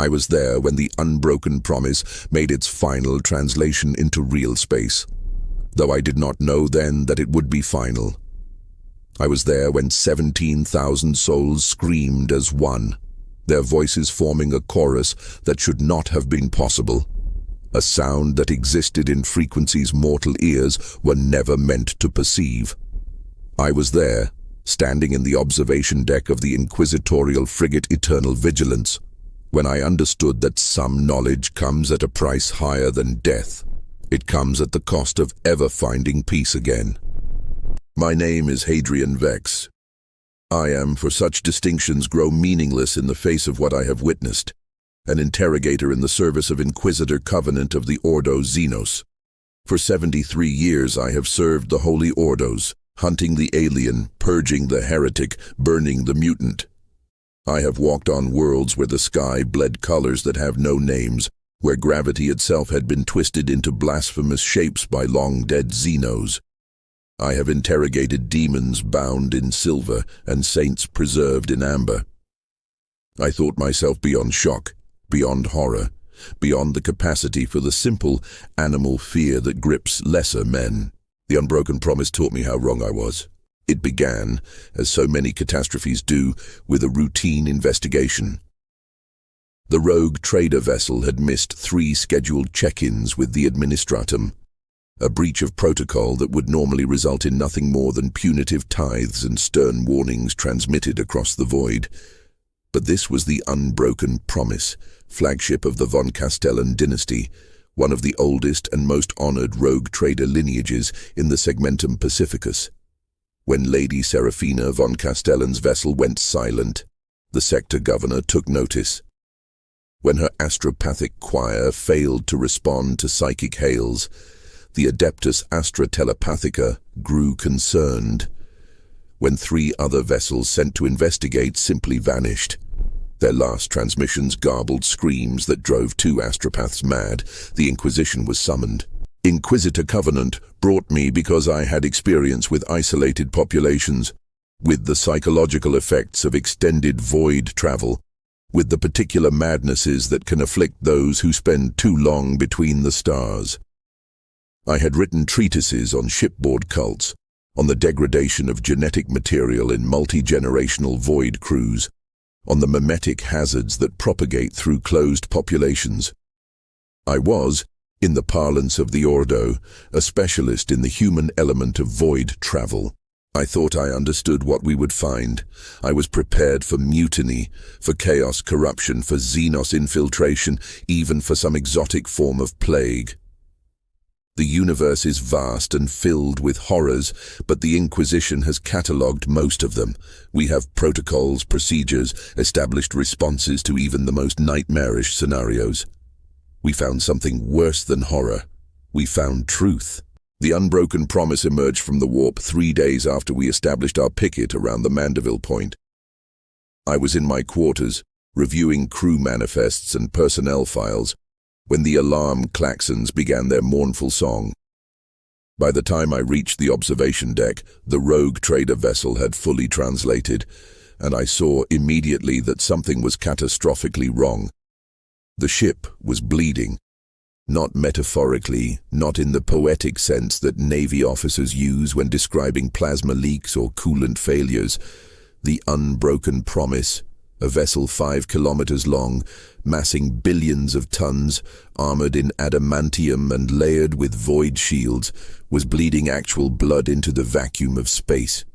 I was there when the Unbroken Promise made its final translation into real space, though I did not know then that it would be final. I was there when 17,000 souls screamed as one, their voices forming a chorus that should not have been possible, a sound that existed in frequencies mortal ears were never meant to perceive. I was there, standing in the observation deck of the inquisitorial frigate Eternal Vigilance, when I understood that some knowledge comes at a price higher than death. It comes at the cost of ever finding peace again. My name is Hadrian Vex. I am, for such distinctions grow meaningless in the face of what I have witnessed, an interrogator in the service of Inquisitor Covenant of the Ordo Xenos. For 73 years I have served the Holy Ordos, hunting the alien, purging the heretic, burning the mutant. I have walked on worlds where the sky bled colors that have no names, where gravity itself had been twisted into blasphemous shapes by long-dead Xenos. I have interrogated demons bound in silver and saints preserved in amber. I thought myself beyond shock, beyond horror, beyond the capacity for the simple animal fear that grips lesser men. The Unbroken Promise taught me how wrong I was. It began, as so many catastrophes do, with a routine investigation. The rogue trader vessel had missed 3 scheduled check-ins with the Administratum, a breach of protocol that would normally result in nothing more than punitive tithes and stern warnings transmitted across the void. But this was the Unbroken Promise, flagship of the von Castellan dynasty, one of the oldest and most honored rogue trader lineages in the Segmentum Pacificus. When Lady Serafina von Castellan's vessel went silent, the sector governor took notice. When her astropathic choir failed to respond to psychic hails, the Adeptus Astra Telepathica grew concerned. When 3 other vessels sent to investigate simply vanished, their last transmissions garbled screams that drove 2 astropaths mad, the Inquisition was summoned. Inquisitor Covenant brought me because I had experience with isolated populations, with the psychological effects of extended void travel, with the particular madnesses that can afflict those who spend too long between the stars. I had written treatises on shipboard cults, on the degradation of genetic material in multi-generational void crews, on the mimetic hazards that propagate through closed populations. I was, in the parlance of the Ordo, a specialist in the human element of void travel. I thought I understood what we would find. I was prepared for mutiny, for chaos corruption, for Xenos infiltration, even for some exotic form of plague. The universe is vast and filled with horrors, but the Inquisition has catalogued most of them. We have protocols, procedures, established responses to even the most nightmarish scenarios. We found something worse than horror. We found truth. The Unbroken Promise emerged from the warp 3 days after we established our picket around the Mandeville Point. I was in my quarters, reviewing crew manifests and personnel files, when the alarm klaxons began their mournful song. By the time I reached the observation deck, the rogue trader vessel had fully translated, and I saw immediately that something was catastrophically wrong. The ship was bleeding. Not metaphorically, not in the poetic sense that Navy officers use when describing plasma leaks or coolant failures. The Unbroken Promise, a vessel 5 kilometers long, massing billions of tons, armored in adamantium and layered with void shields, was bleeding actual blood into the vacuum of space.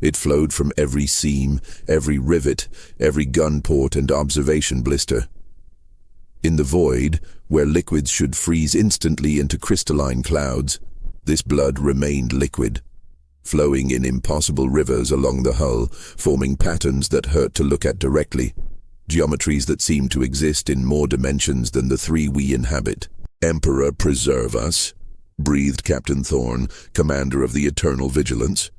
It flowed from every seam, every rivet, every gun port and observation blister. In the void, where liquids should freeze instantly into crystalline clouds, this blood remained liquid, flowing in impossible rivers along the hull, forming patterns that hurt to look at directly, geometries that seem to exist in more dimensions than the 3 we inhabit. "Emperor preserve us," breathed Captain Thorne, commander of the Eternal Vigilance.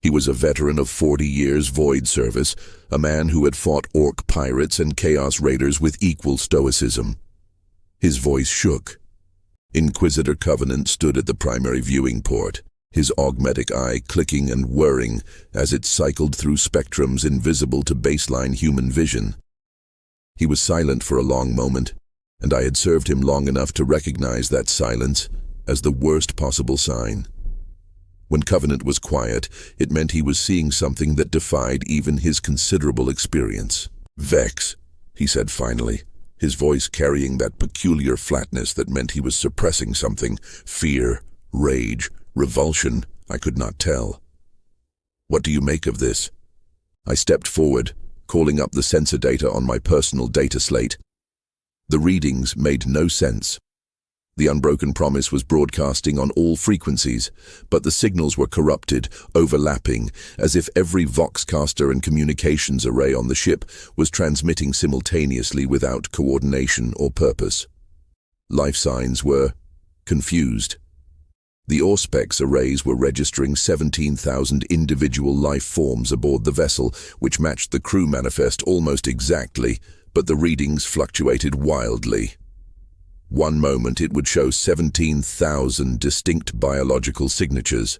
He was a veteran of 40 years void service, a man who had fought orc pirates and chaos raiders with equal stoicism. His voice shook. Inquisitor Covenant stood at the primary viewing port, his augmetic eye clicking and whirring as it cycled through spectrums invisible to baseline human vision. He was silent for a long moment, and I had served him long enough to recognize that silence as the worst possible sign. When Covenant was quiet, it meant he was seeing something that defied even his considerable experience. "Vex," he said finally, his voice carrying that peculiar flatness that meant he was suppressing something. Fear, rage, revulsion, I could not tell. "What do you make of this?" I stepped forward, calling up the sensor data on my personal data slate. The readings made no sense. The Unbroken Promise was broadcasting on all frequencies, but the signals were corrupted, overlapping, as if every voxcaster and communications array on the ship was transmitting simultaneously without coordination or purpose. Life signs were confused. The Auspex arrays were registering 17,000 individual life forms aboard the vessel, which matched the crew manifest almost exactly, but the readings fluctuated wildly. One moment it would show 17,000 distinct biological signatures.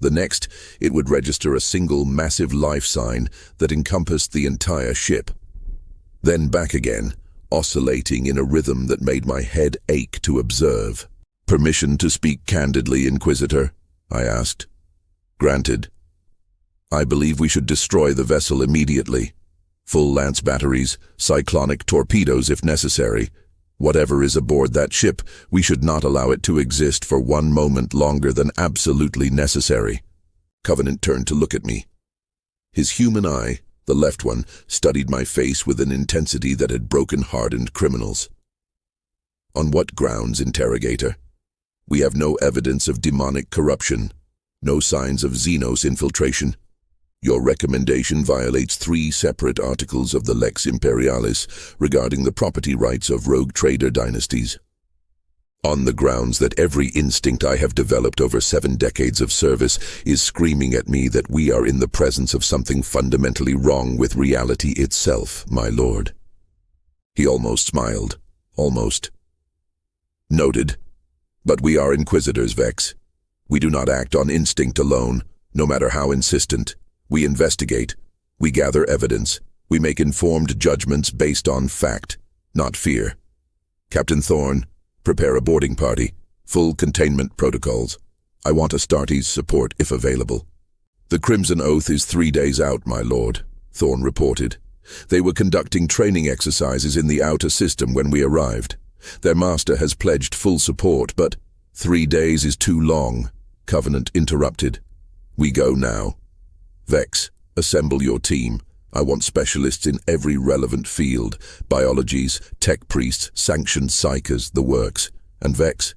The next, it would register a single massive life sign that encompassed the entire ship. Then back again, oscillating in a rhythm that made my head ache to observe. "Permission to speak candidly, Inquisitor?" I asked. "Granted. I believe we should destroy the vessel immediately. Full lance batteries, cyclonic torpedoes if necessary. Whatever is aboard that ship, we should not allow it to exist for one moment longer than absolutely necessary." Covenant turned to look at me. His human eye, the left one, studied my face with an intensity that had broken hardened criminals. "On what grounds, Interrogator? We have no evidence of demonic corruption, no signs of Xenos infiltration. Your recommendation violates 3 separate articles of the Lex Imperialis regarding the property rights of rogue trader dynasties. On the grounds that every instinct I have developed over 7 decades of service is screaming at me that we are in the presence of something fundamentally wrong with reality itself, my lord." He almost smiled. Almost. "Noted. But we are Inquisitors, Vex. We do not act on instinct alone, no matter how insistent. We investigate. We gather evidence. We make informed judgments based on fact, not fear. Captain Thorne, prepare a boarding party. Full containment protocols. I want Astartes' support if available." "The Crimson Oath is 3 days out, my lord," Thorne reported. "They were conducting training exercises in the outer system when we arrived. Their master has pledged full support, but 3 days is too long," Covenant interrupted. "We go now. Vex, assemble your team. I want specialists in every relevant field. Biologies, tech priests, sanctioned psychers, the works. And Vex?"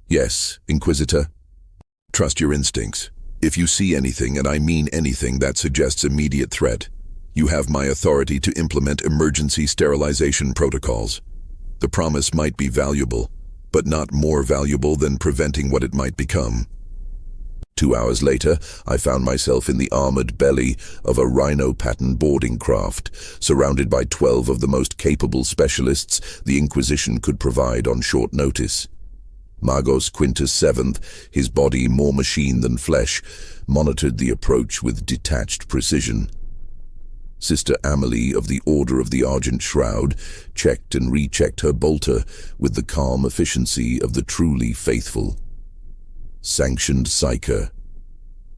"Yes, Inquisitor." "Trust your instincts. If you see anything, and I mean anything, that suggests immediate threat, you have my authority to implement emergency sterilization protocols. The promise might be valuable, but not more valuable than preventing what it might become." 2 hours later, I found myself in the armored belly of a rhino-pattern boarding craft, surrounded by 12 of the most capable specialists the Inquisition could provide on short notice. Magos Quintus VII, his body more machine than flesh, monitored the approach with detached precision. Sister Amelie of the Order of the Argent Shroud checked and rechecked her bolter with the calm efficiency of the truly faithful. Sanctioned psyker.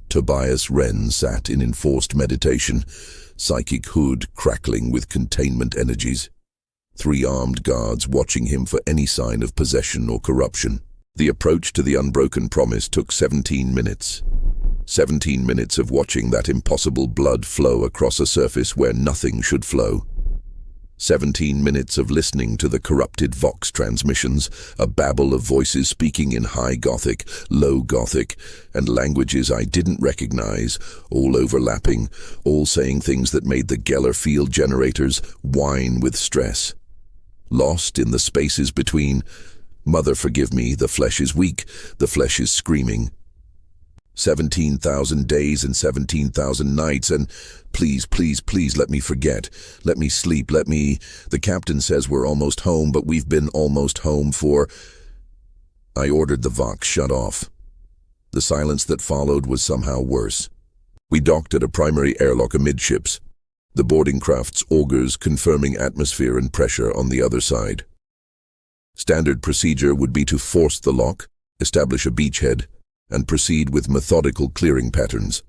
Tobias Wren sat in enforced meditation, psychic hood crackling with containment energies. 3 armed guards watching him for any sign of possession or corruption. The approach to the Unbroken Promise took 17 minutes. 17 minutes of watching that impossible blood flow across a surface where nothing should flow. 17 minutes of listening to the corrupted Vox transmissions, a babble of voices speaking in High Gothic, Low Gothic, and languages I didn't recognize, all overlapping, all saying things that made the Geller field generators whine with stress. Lost in the spaces between, "Mother, forgive me, the flesh is weak, the flesh is screaming." 17,000 days and 17,000 nights, and please, please, please let me forget. Let me sleep, the captain says we're almost home, but we've been almost home for... I ordered the Vox shut off. The silence that followed was somehow worse. We docked at a primary airlock amidships. The boarding craft's augurs confirming atmosphere and pressure on the other side. Standard procedure would be to force the lock, establish a beachhead, and proceed with methodical clearing patterns.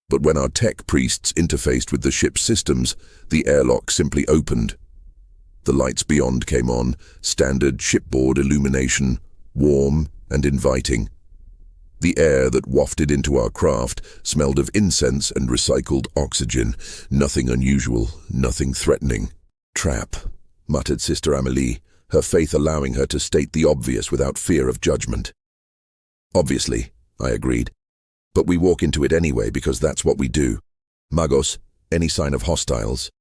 But when our tech priests interfaced with the ship's systems, the airlock simply opened. The lights beyond came on, standard shipboard illumination, warm and inviting. The air that wafted into our craft smelled of incense and recycled oxygen. Nothing unusual, nothing threatening. "Trap," muttered Sister Amélie, her faith allowing her to state the obvious without fear of judgment. "Obviously," I agreed. "But we walk into it anyway because that's what we do. Magos, any sign of hostiles?"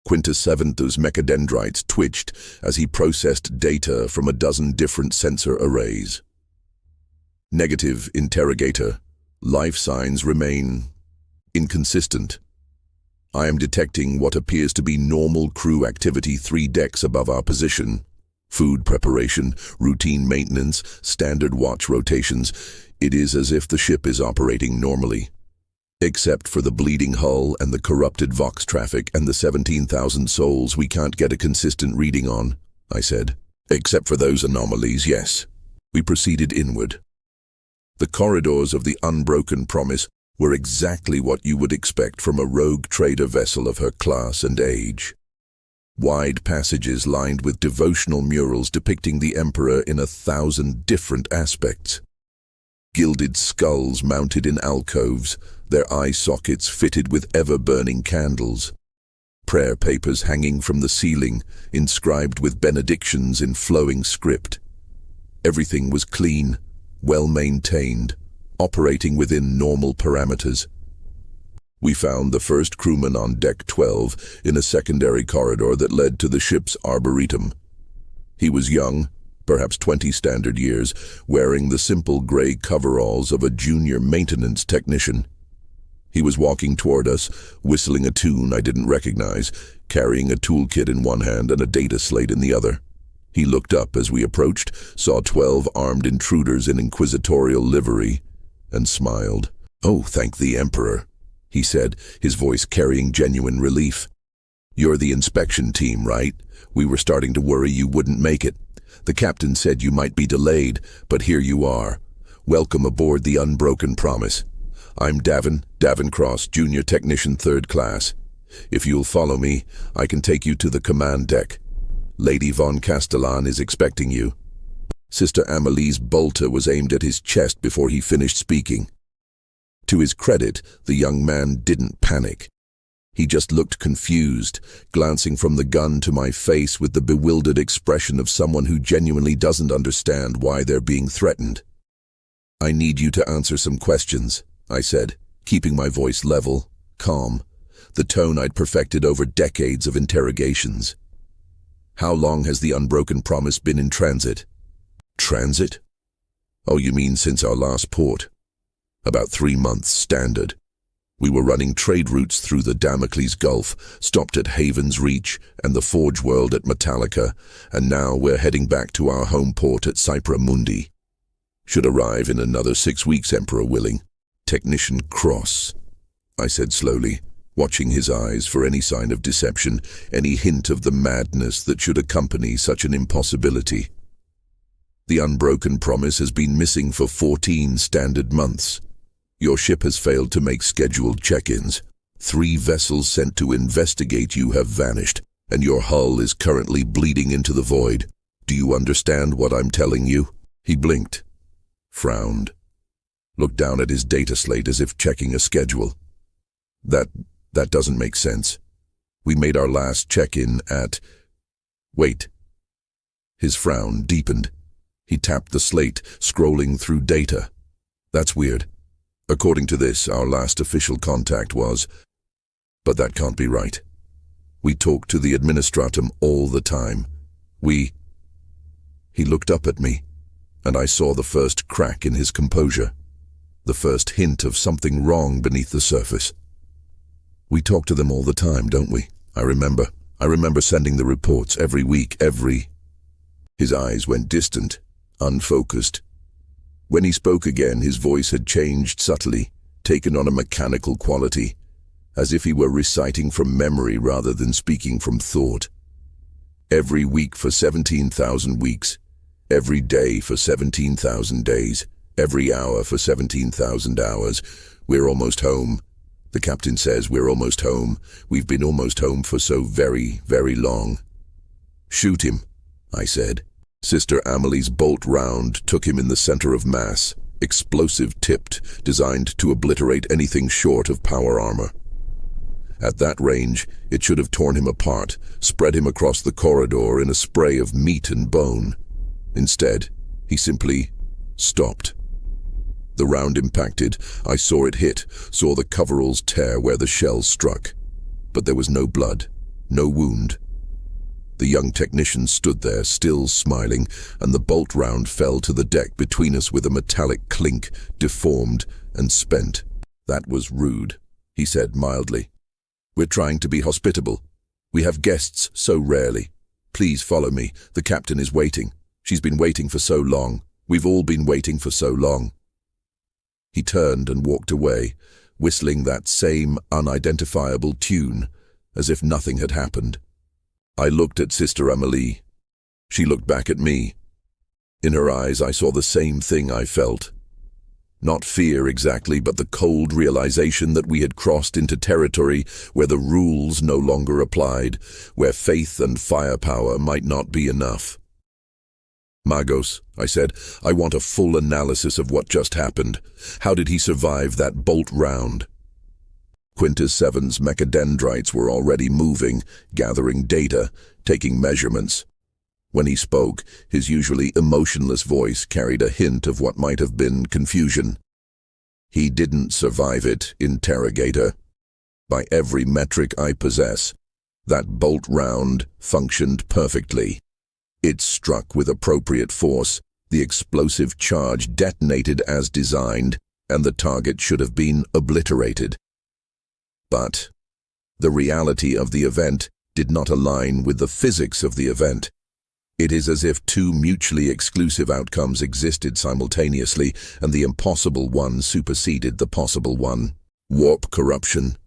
Quintus Seventh's mechadendrites twitched as he processed data from a dozen different sensor arrays. "Negative, Interrogator. Life signs remain inconsistent. I am detecting what appears to be normal crew activity 3 decks above our position. Food preparation, routine maintenance, standard watch rotations. It is as if the ship is operating normally. Except for the bleeding hull and the corrupted Vox traffic and the 17,000 souls we can't get a consistent reading on," I said. "Except for those anomalies, yes." We proceeded inward. The corridors of the Unbroken Promise were exactly what you would expect from a rogue trader vessel of her class and age. Wide passages lined with devotional murals depicting the Emperor in 1,000 different aspects. Gilded skulls mounted in alcoves, their eye sockets fitted with ever-burning candles. Prayer papers hanging from the ceiling, inscribed with benedictions in flowing script. Everything was clean, well-maintained, operating within normal parameters. We found the first crewman on deck 12 in a secondary corridor that led to the ship's arboretum. He was young, perhaps 20 standard years, wearing the simple gray coveralls of a junior maintenance technician. He was walking toward us, whistling a tune I didn't recognize, carrying a toolkit in one hand and a data slate in the other. He looked up as we approached, saw 12 armed intruders in inquisitorial livery, and smiled. "Oh, thank the Emperor," he said, his voice carrying genuine relief. "You're the inspection team, right? We were starting to worry you wouldn't make it. The captain said you might be delayed, but here you are. Welcome aboard the Unbroken Promise. I'm Davin Cross, Junior Technician 3rd Class. If you'll follow me, I can take you to the command deck. Lady von Castellan is expecting you." Sister Amélie's bolter was aimed at his chest before he finished speaking. To his credit, the young man didn't panic. He just looked confused, glancing from the gun to my face with the bewildered expression of someone who genuinely doesn't understand why they're being threatened. "I need you to answer some questions," I said, keeping my voice level, calm, the tone I'd perfected over decades of interrogations. "How long has the Unbroken Promise been in transit?" "Transit? Oh, you mean since our last port?" "About 3 months standard. We were running trade routes through the Damocles Gulf, stopped at Haven's Reach and the Forge World at Metallica, and now we're heading back to our home port at Cypra Mundi. Should arrive in another 6 weeks, Emperor willing. Technician Cross," I said slowly, watching his eyes for any sign of deception, any hint of the madness that should accompany such an impossibility. "The Unbroken Promise has been missing for 14 standard months. Your ship has failed to make scheduled check-ins. 3 vessels sent to investigate you have vanished, and your hull is currently bleeding into the void. Do you understand what I'm telling you?" He blinked, frowned, looked down at his data slate as if checking a schedule. That doesn't make sense. We made our last check-in at... Wait. His frown deepened. He tapped the slate, scrolling through data. "That's weird. According to this, our last official contact was... But that can't be right. We talk to the Administratum all the time. He looked up at me, and I saw the first crack in his composure, the first hint of something wrong beneath the surface. "We talk to them all the time, don't we? I remember sending the reports every week, His eyes went distant, unfocused. When he spoke again, his voice had changed subtly, taken on a mechanical quality. as if he were reciting from memory rather than speaking from thought. Every week for 17,000 weeks, every day for 17,000 days, every hour for 17,000 hours. We're almost home. The captain says we're almost home. We've been almost home for so very, very long. Shoot him, I said. Sister Amelie's bolt round took him in the center of mass, explosive tipped, designed to obliterate anything short of power armor. At that range, it should have torn him apart, spread him across the corridor in a spray of meat and bone. Instead, he simply stopped. The round impacted. I saw it hit, saw the coveralls tear where the shell struck. But there was no blood, no wound. The young technician stood there, still smiling, and the bolt round fell to the deck between us with a metallic clink, deformed and spent. That was rude, he said mildly. We're trying to be hospitable. We have guests so rarely. Please follow me. The captain is waiting. She's been waiting for so long. We've all been waiting for so long. He turned and walked away, whistling that same unidentifiable tune, as if nothing had happened. I looked at Sister Amelie. She looked back at me. In her eyes I saw the same thing I felt. Not fear exactly, but the cold realization that we had crossed into territory where the rules no longer applied, where faith and firepower might not be enough. Magos, I said, I want a full analysis of what just happened. How did he survive that bolt round? Quintus Seven's mechadendrites were already moving, gathering data, taking measurements. When he spoke, his usually emotionless voice carried a hint of what might have been confusion. He didn't survive it, Interrogator. By every metric I possess, that bolt round functioned perfectly. It struck with appropriate force, the explosive charge detonated as designed, and the target should have been obliterated. But the reality of the event did not align with the physics of the event. It is as if two mutually exclusive outcomes existed simultaneously, and the impossible one superseded the possible one. Warp corruption?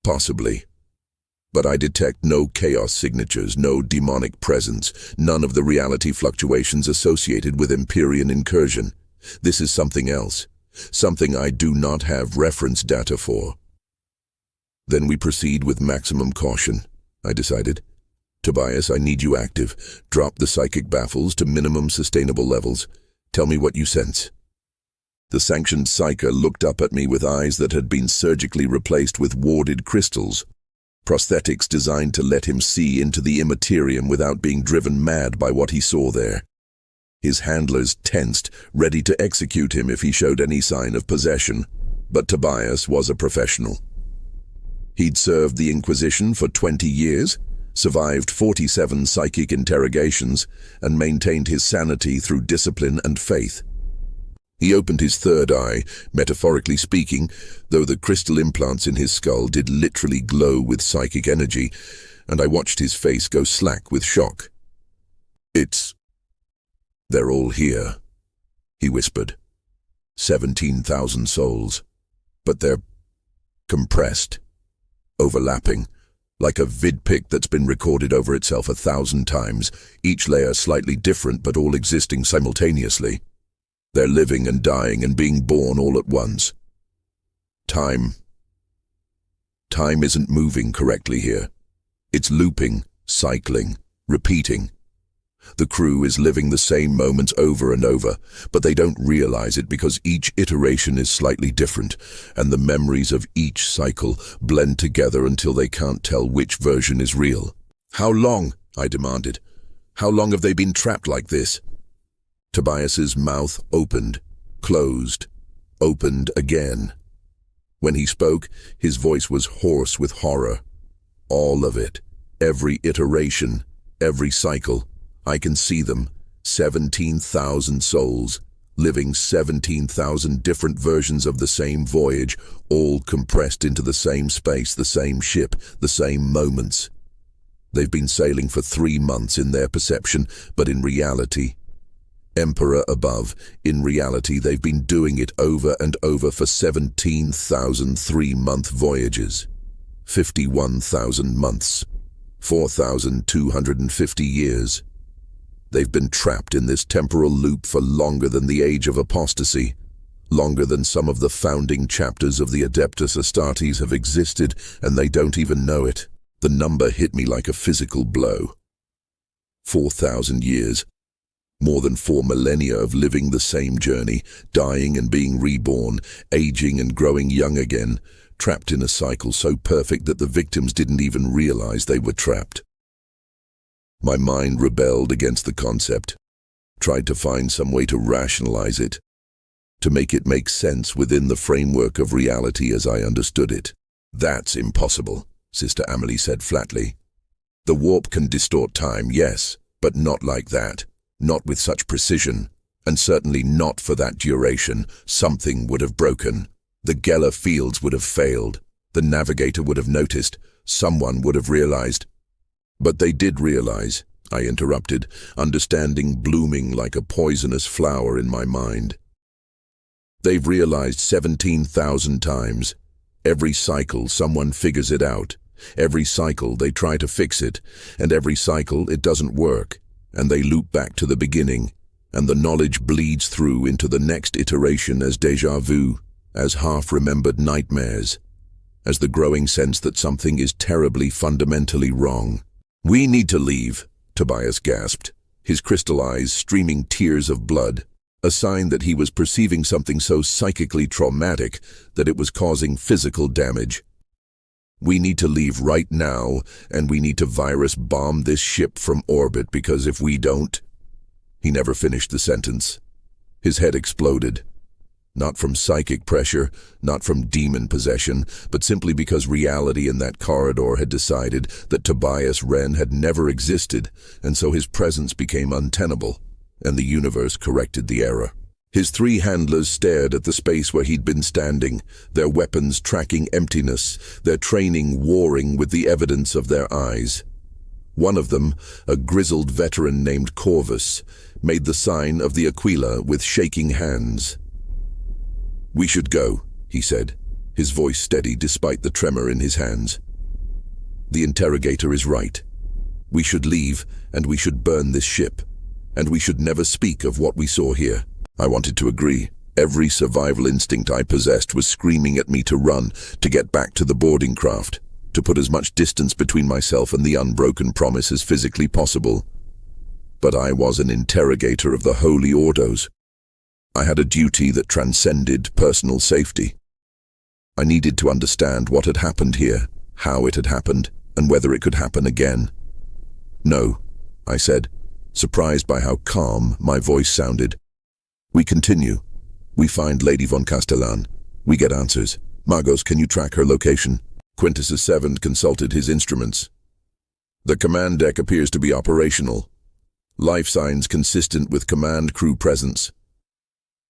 Possibly. But I detect no chaos signatures, no demonic presence, none of the reality fluctuations associated with Imperium incursion. This is something else, something I do not have reference data for. Then we proceed with maximum caution, I decided. Tobias, I need you active. Drop the psychic baffles to minimum sustainable levels. Tell me what you sense. The sanctioned psyker looked up at me with eyes that had been surgically replaced with warded crystals. Prosthetics designed to let him see into the immaterium without being driven mad by what he saw there. His handlers tensed, ready to execute him if he showed any sign of possession. But Tobias was a professional. He'd served the Inquisition for 20 years, survived 47 psychic interrogations, and maintained his sanity through discipline and faith. He opened his third eye, metaphorically speaking, though the crystal implants in his skull did literally glow with psychic energy, and I watched his face go slack with shock. They're all here, he whispered. 17,000 souls. But they're compressed, overlapping, like a vidpic that's been recorded over itself 1,000 times, each layer slightly different but all existing simultaneously. They're living and dying and being born all at once. Time isn't moving correctly here. It's looping, cycling, repeating. The crew is living the same moments over and over, but they don't realize it because each iteration is slightly different, and the memories of each cycle blend together until they can't tell which version is real. How long? I demanded. How long have they been trapped like this? Tobias's mouth opened, closed, opened again. When he spoke, his voice was hoarse with horror. All of it, every iteration, every cycle. I can see them, 17,000 souls, living 17,000 different versions of the same voyage, all compressed into the same space, the same ship, the same moments. They've been sailing for 3 months in their perception, but in reality, Emperor above, in reality they've been doing it over and over for 17,000 3-month voyages. 51,000 months. 4,250 years. They've been trapped in this temporal loop for longer than the age of apostasy, longer than some of the founding chapters of the Adeptus Astartes have existed, and they don't even know it. The number hit me like a physical blow. 4,000 years. More than 4 millennia of living the same journey, dying and being reborn, aging and growing young again, trapped in a cycle so perfect that the victims didn't even realize they were trapped. My mind rebelled against the concept, tried to find some way to rationalize it, to make it make sense within the framework of reality as I understood it. "That's impossible," Sister Amelie said flatly. "The warp can distort time, yes, but not like that. Not with such precision, and certainly not for that duration. Something would have broken. The Geller fields would have failed. The navigator would have noticed. Someone would have realized." "But they did realize," I interrupted, understanding blooming like a poisonous flower in my mind. "They've realized 17,000 times. Every cycle someone figures it out. Every cycle they try to fix it, and every cycle it doesn't work, and they loop back to the beginning, and the knowledge bleeds through into the next iteration as déjà vu, as half-remembered nightmares, as the growing sense that something is terribly fundamentally wrong." "We need to leave," Tobias gasped, his crystal eyes streaming tears of blood, a sign that he was perceiving something so psychically traumatic that it was causing physical damage. "We need to leave right now, and we need to virus bomb this ship from orbit, because if we don't—" He never finished the sentence. His head exploded. Not from psychic pressure, not from demon possession, but simply because reality in that corridor had decided that Tobias Wren had never existed, and so his presence became untenable, and the universe corrected the error. His 3 handlers stared at the space where he'd been standing, their weapons tracking emptiness, their training warring with the evidence of their eyes. One of them, a grizzled veteran named Corvus, made the sign of the Aquila with shaking hands. "We should go," he said, his voice steady despite the tremor in his hands. "The interrogator is right. We should leave, and we should burn this ship, and we should never speak of what we saw here." I wanted to agree. Every survival instinct I possessed was screaming at me to run, to get back to the boarding craft, to put as much distance between myself and the Unbroken Promise as physically possible. But I was an interrogator of the Holy Ordos. I had a duty that transcended personal safety. I needed to understand what had happened here, how it had happened, and whether it could happen again. "No," I said, surprised by how calm my voice sounded. "We continue. We find Lady von Castellan. We get answers. Magos, can you track her location?" Quintus VII consulted his instruments. "The command deck appears to be operational. Life signs consistent with command crew presence.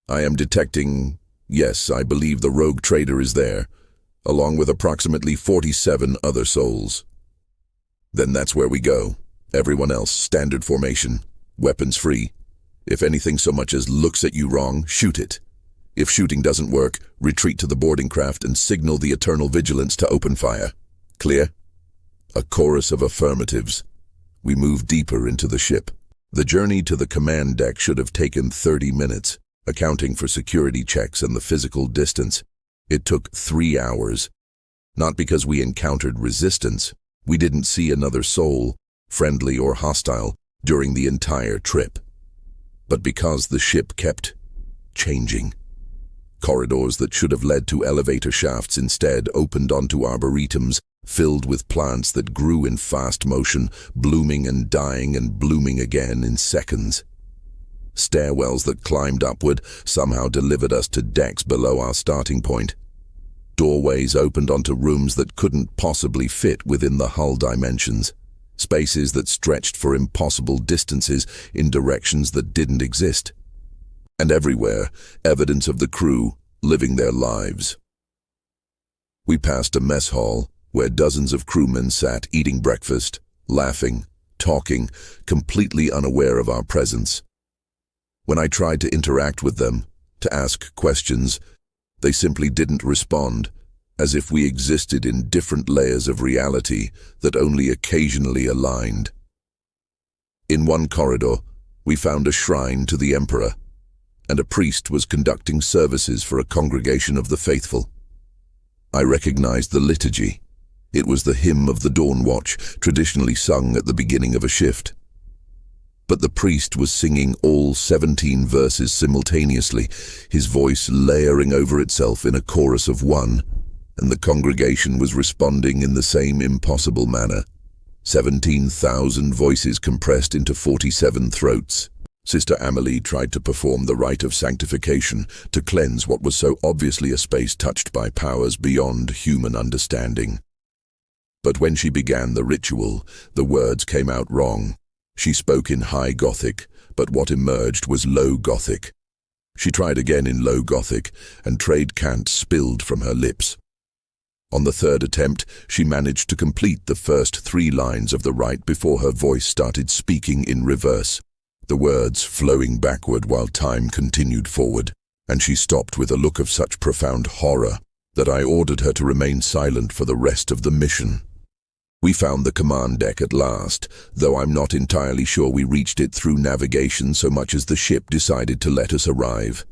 I am detecting, yes, I believe the rogue trader is there, along with approximately 47 other souls." "Then that's where we go. Everyone else, standard formation, weapons free. If anything so much as looks at you wrong, shoot it. If shooting doesn't work, retreat to the boarding craft and signal the Eternal Vigilance to open fire. Clear?" A chorus of affirmatives. We moved deeper into the ship. The journey to the command deck should have taken 30 minutes. Accounting for security checks and the physical distance, it took 3 hours. Not because we encountered resistance. We didn't see another soul, friendly or hostile, during the entire trip. But because the ship kept changing. Corridors that should have led to elevator shafts instead opened onto arboretums filled with plants that grew in fast motion, blooming and dying and blooming again in seconds. Stairwells that climbed upward somehow delivered us to decks below our starting point. Doorways opened onto rooms that couldn't possibly fit within the hull dimensions. Spaces that stretched for impossible distances in directions that didn't exist. And everywhere, evidence of the crew living their lives. We passed a mess hall where dozens of crewmen sat eating breakfast, laughing, talking, completely unaware of our presence. When I tried to interact with them, to ask questions, they simply didn't respond, as if we existed in different layers of reality that only occasionally aligned. In one corridor, we found a shrine to the Emperor, and a priest was conducting services for a congregation of the faithful. I recognized the liturgy. It was the hymn of the Dawn Watch, traditionally sung at the beginning of a shift. But the priest was singing all 17 verses simultaneously, his voice layering over itself in a chorus of one, and the congregation was responding in the same impossible manner. 17,000 voices compressed into 47 throats. Sister Amelie tried to perform the rite of sanctification to cleanse what was so obviously a space touched by powers beyond human understanding. But when she began the ritual, the words came out wrong. She spoke in High Gothic, but what emerged was Low Gothic. She tried again in Low Gothic, and trade cant spilled from her lips. On the third attempt, she managed to complete the first 3 lines of the rite before her voice started speaking in reverse, the words flowing backward while time continued forward, and she stopped with a look of such profound horror that I ordered her to remain silent for the rest of the mission. We found the command deck at last, though I'm not entirely sure we reached it through navigation so much as the ship decided to let us arrive.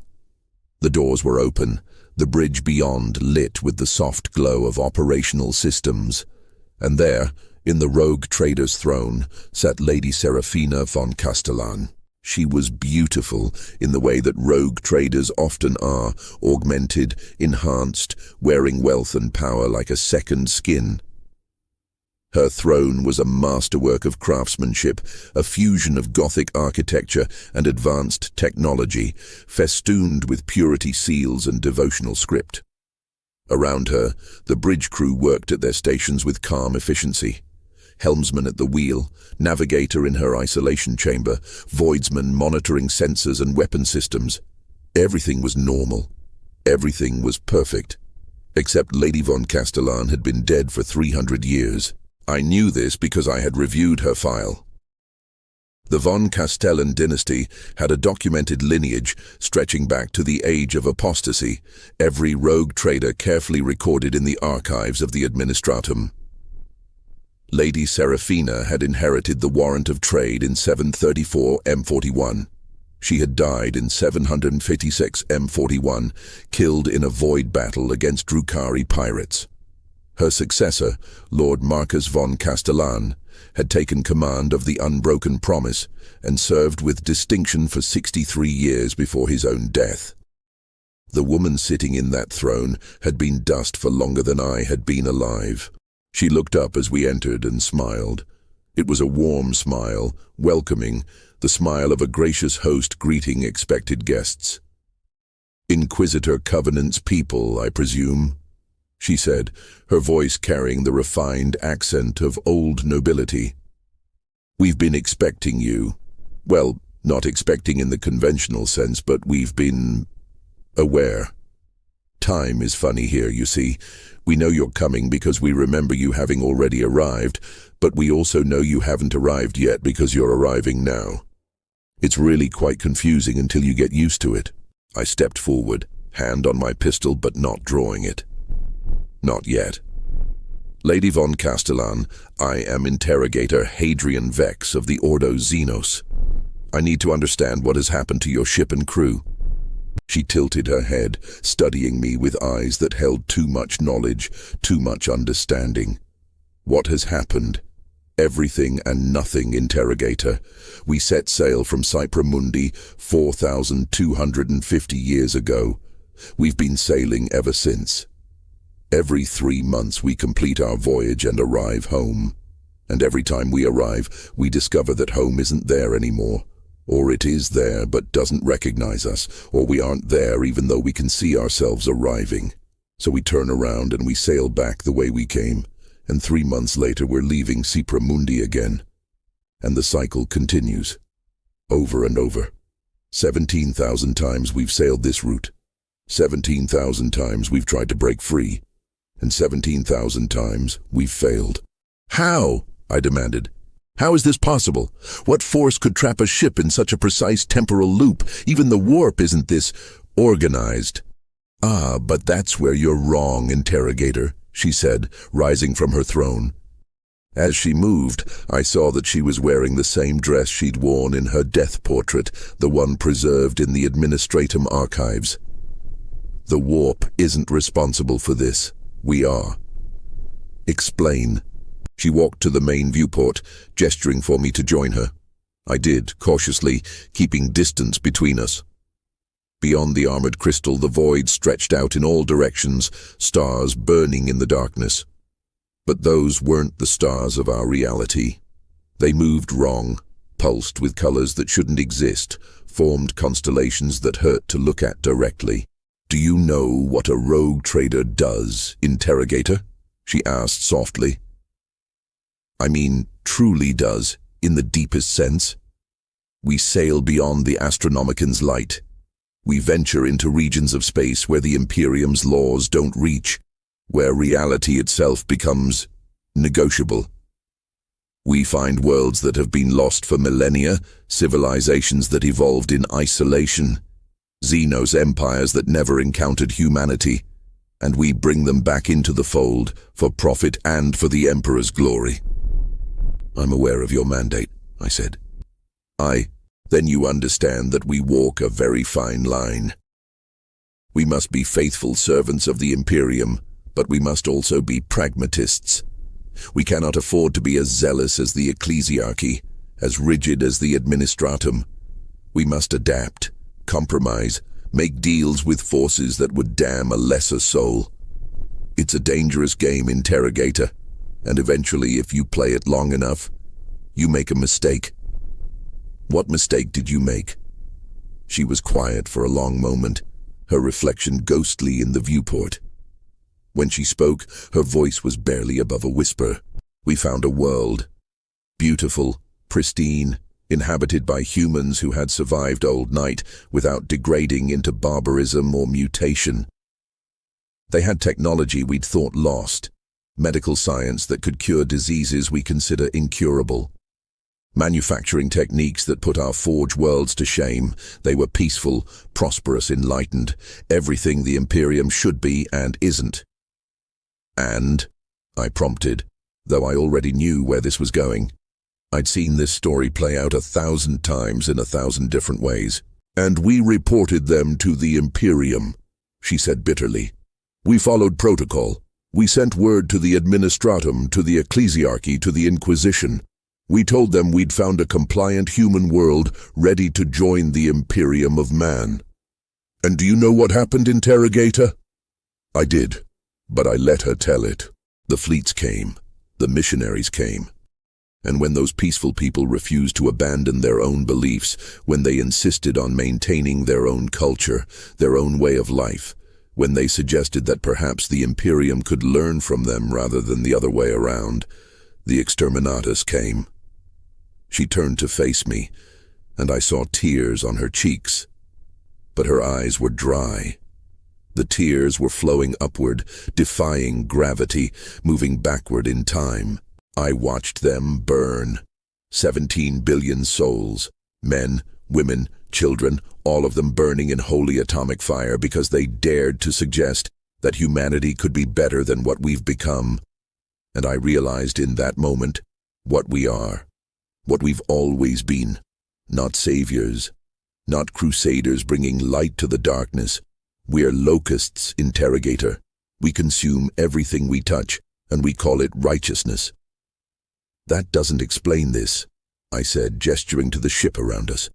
The doors were open, the bridge beyond lit with the soft glow of operational systems, and there, in the rogue trader's throne, sat Lady Serafina von Castellan. She was beautiful in the way that rogue traders often are, augmented, enhanced, wearing wealth and power like a second skin. Her throne was a masterwork of craftsmanship, a fusion of Gothic architecture and advanced technology, festooned with purity seals and devotional script. Around her, the bridge crew worked at their stations with calm efficiency. Helmsman at the wheel, navigator in her isolation chamber, voidsman monitoring sensors and weapon systems. Everything was normal. Everything was perfect. Except Lady von Castellan had been dead for 300 years. I knew this because I had reviewed her file. The von Castellan dynasty had a documented lineage stretching back to the age of apostasy, every rogue trader carefully recorded in the archives of the Administratum. Lady Serafina had inherited the warrant of trade in 734 M41. She had died in 756 M41, killed in a void battle against Drukhari pirates. Her successor, Lord Marcus von Castellan, had taken command of the Unbroken Promise and served with distinction for 63 years before his own death. The woman sitting in that throne had been dust for longer than I had been alive. She looked up as we entered and smiled. It was a warm smile, welcoming, the smile of a gracious host greeting expected guests. "Inquisitor Covenant's people, I presume," she said, her voice carrying the refined accent of old nobility. "We've been expecting you. Well, not expecting in the conventional sense, but we've been aware. Time is funny here, you see. We know you're coming because we remember you having already arrived, but we also know you haven't arrived yet because you're arriving now. It's really quite confusing until you get used to it." I stepped forward, hand on my pistol but not drawing it. "Not yet. Lady von Castellan, I am Interrogator Hadrian Vex of the Ordo Xenos. I need to understand what has happened to your ship and crew." She tilted her head, studying me with eyes that held too much knowledge, too much understanding. "What has happened?" "Everything and nothing, Interrogator. We set sail from Cypramundi 4,250 years ago. We've been sailing ever since. Every 3 months we complete our voyage and arrive home. And every time we arrive, we discover that home isn't there anymore. Or it is there but doesn't recognize us, or we aren't there even though we can see ourselves arriving. So we turn around and we sail back the way we came, and 3 months later we're leaving Cypramundi again. And the cycle continues. Over and over. 17,000 times we've sailed this route. 17,000 times we've tried to break free. And 17,000 times we've failed." "How?" I demanded. "How is this possible? What force could trap a ship in such a precise temporal loop? Even the warp isn't this organized." "Ah, but that's where you're wrong, Interrogator," she said, rising from her throne. As she moved, I saw that she was wearing the same dress she'd worn in her death portrait, the one preserved in the Administratum archives. "The warp isn't responsible for this. We are." "Explain." She walked to the main viewport, gesturing for me to join her. I did, cautiously, keeping distance between us. Beyond the armored crystal, the void stretched out in all directions, stars burning in the darkness. But those weren't the stars of our reality. They moved wrong, pulsed with colors that shouldn't exist, formed constellations that hurt to look at directly. "Do you know what a rogue trader does, Interrogator?" she asked softly. "I mean, truly does, in the deepest sense. We sail beyond the Astronomican's light. We venture into regions of space where the Imperium's laws don't reach, where reality itself becomes negotiable. We find worlds that have been lost for millennia, civilizations that evolved in isolation, Xenos empires that never encountered humanity, and we bring them back into the fold for profit and for the Emperor's glory." "I'm aware of your mandate," I said. Then you understand that we walk a very fine line. We must be faithful servants of the Imperium, but we must also be pragmatists. We cannot afford to be as zealous as the ecclesiarchy, as rigid as the administratum. We must adapt, compromise, make deals with forces that would damn a lesser soul. It's a dangerous game, Interrogator, and eventually, if you play it long enough, you make a mistake. What mistake did you make?" She was quiet for a long moment, her reflection ghostly in the viewport. When she spoke, her voice was barely above a whisper. "We found a world. Beautiful, pristine, inhabited by humans who had survived Old Night without degrading into barbarism or mutation. They had technology we'd thought lost, medical science that could cure diseases we consider incurable. Manufacturing techniques that put our forge worlds to shame. They were peaceful, prosperous, enlightened, everything the Imperium should be and isn't." "And?" I prompted, though I already knew where this was going. I'd seen this story play out 1,000 times in 1,000 different ways. "And we reported them to the Imperium," she said bitterly. "We followed protocol. We sent word to the Administratum, to the Ecclesiarchy, to the Inquisition. We told them we'd found a compliant human world ready to join the Imperium of Man. And do you know what happened, Interrogator?" I did, but I let her tell it. The fleets came, the missionaries came. And when those peaceful people refused to abandon their own beliefs, when they insisted on maintaining their own culture, their own way of life, when they suggested that perhaps the Imperium could learn from them rather than the other way around, the exterminatus came. She turned to face me, and I saw tears on her cheeks. But her eyes were dry. The tears were flowing upward, defying gravity, moving backward in time. I watched them burn. 17 billion souls, men, women, children, all of them burning in holy atomic fire because they dared to suggest that humanity could be better than what we've become. And I realized in that moment what we are. What we've always been. Not saviors, not crusaders bringing light to the darkness. We're locusts, Interrogator. We consume everything we touch, and we call it righteousness. "That doesn't explain this," I said, gesturing to the ship around us.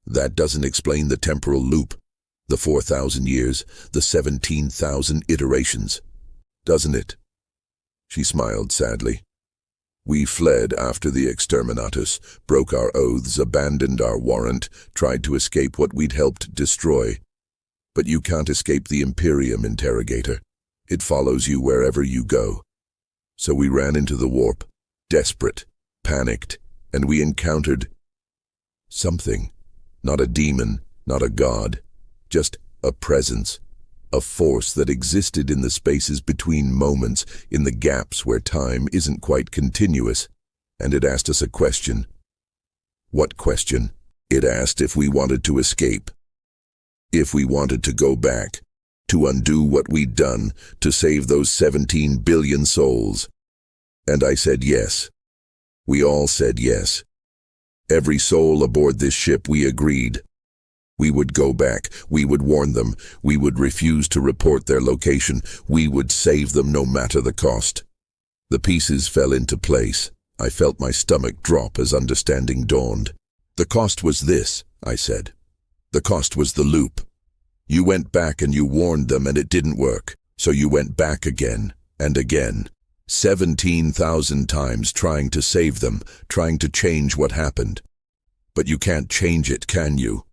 "That doesn't explain the temporal loop, the 4,000 years, the 17,000 iterations. Doesn't it?" She smiled sadly. "We fled after the exterminatus, broke our oaths, abandoned our warrant, tried to escape what we'd helped destroy. But you can't escape the Imperium, Interrogator. It follows you wherever you go. So we ran into the warp, desperate, panicked, and we encountered something. Not a demon, not a god, just a presence. A force that existed in the spaces between moments, in the gaps where time isn't quite continuous. And it asked us a question." "What question?" "It asked if we wanted to escape. If we wanted to go back. To undo what we'd done, to save those 17 billion souls. And I said yes. We all said yes. Every soul aboard this ship, we agreed. We would go back, we would warn them, we would refuse to report their location, we would save them no matter the cost. The pieces fell into place. I felt my stomach drop as understanding dawned. The cost was this, I said. The cost was the loop. You went back and you warned them and it didn't work, so you went back again and again. 17,000 times trying to save them, trying to change what happened. But you can't change it, can you?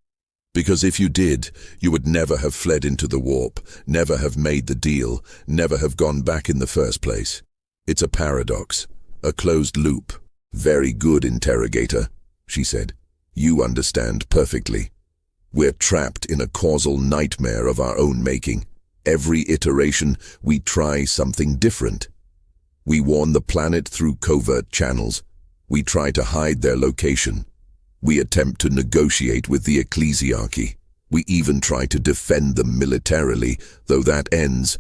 Because if you did, you would never have fled into the warp, never have made the deal, never have gone back in the first place. It's a paradox, a closed loop. Very good, Interrogator, she said. You understand perfectly. We're trapped in a causal nightmare of our own making. Every iteration, we try something different. We warn the planet through covert channels. We try to hide their location. We attempt to negotiate with the ecclesiarchy. We even try to defend them militarily, though that ends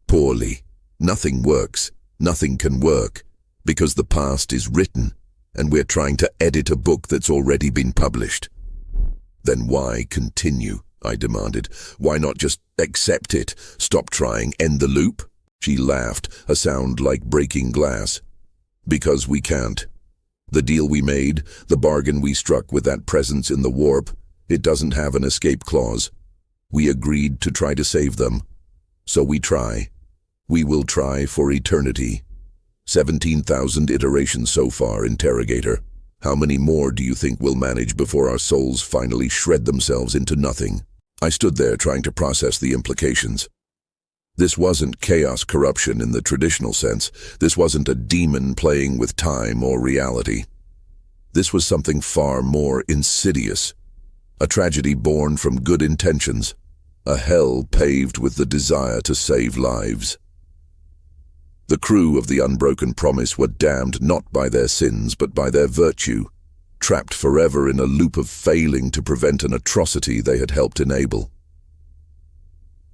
poorly. Nothing works. Nothing can work, because the past is written, and we're trying to edit a book that's already been published. Then why continue? I demanded. Why not just accept it? Stop trying, end the loop? She laughed, a sound like breaking glass. Because we can't. The deal we made, the bargain we struck with that presence in the warp, it doesn't have an escape clause. We agreed to try to save them. So we try. We will try for eternity. 17,000 iterations so far, Interrogator. How many more do you think we'll manage before our souls finally shred themselves into nothing? I stood there trying to process the implications. This wasn't chaos corruption in the traditional sense. This wasn't a demon playing with time or reality. This was something far more insidious. A tragedy born from good intentions. A hell paved with the desire to save lives. The crew of the Unbroken Promise were damned not by their sins but by their virtue, trapped forever in a loop of failing to prevent an atrocity they had helped enable.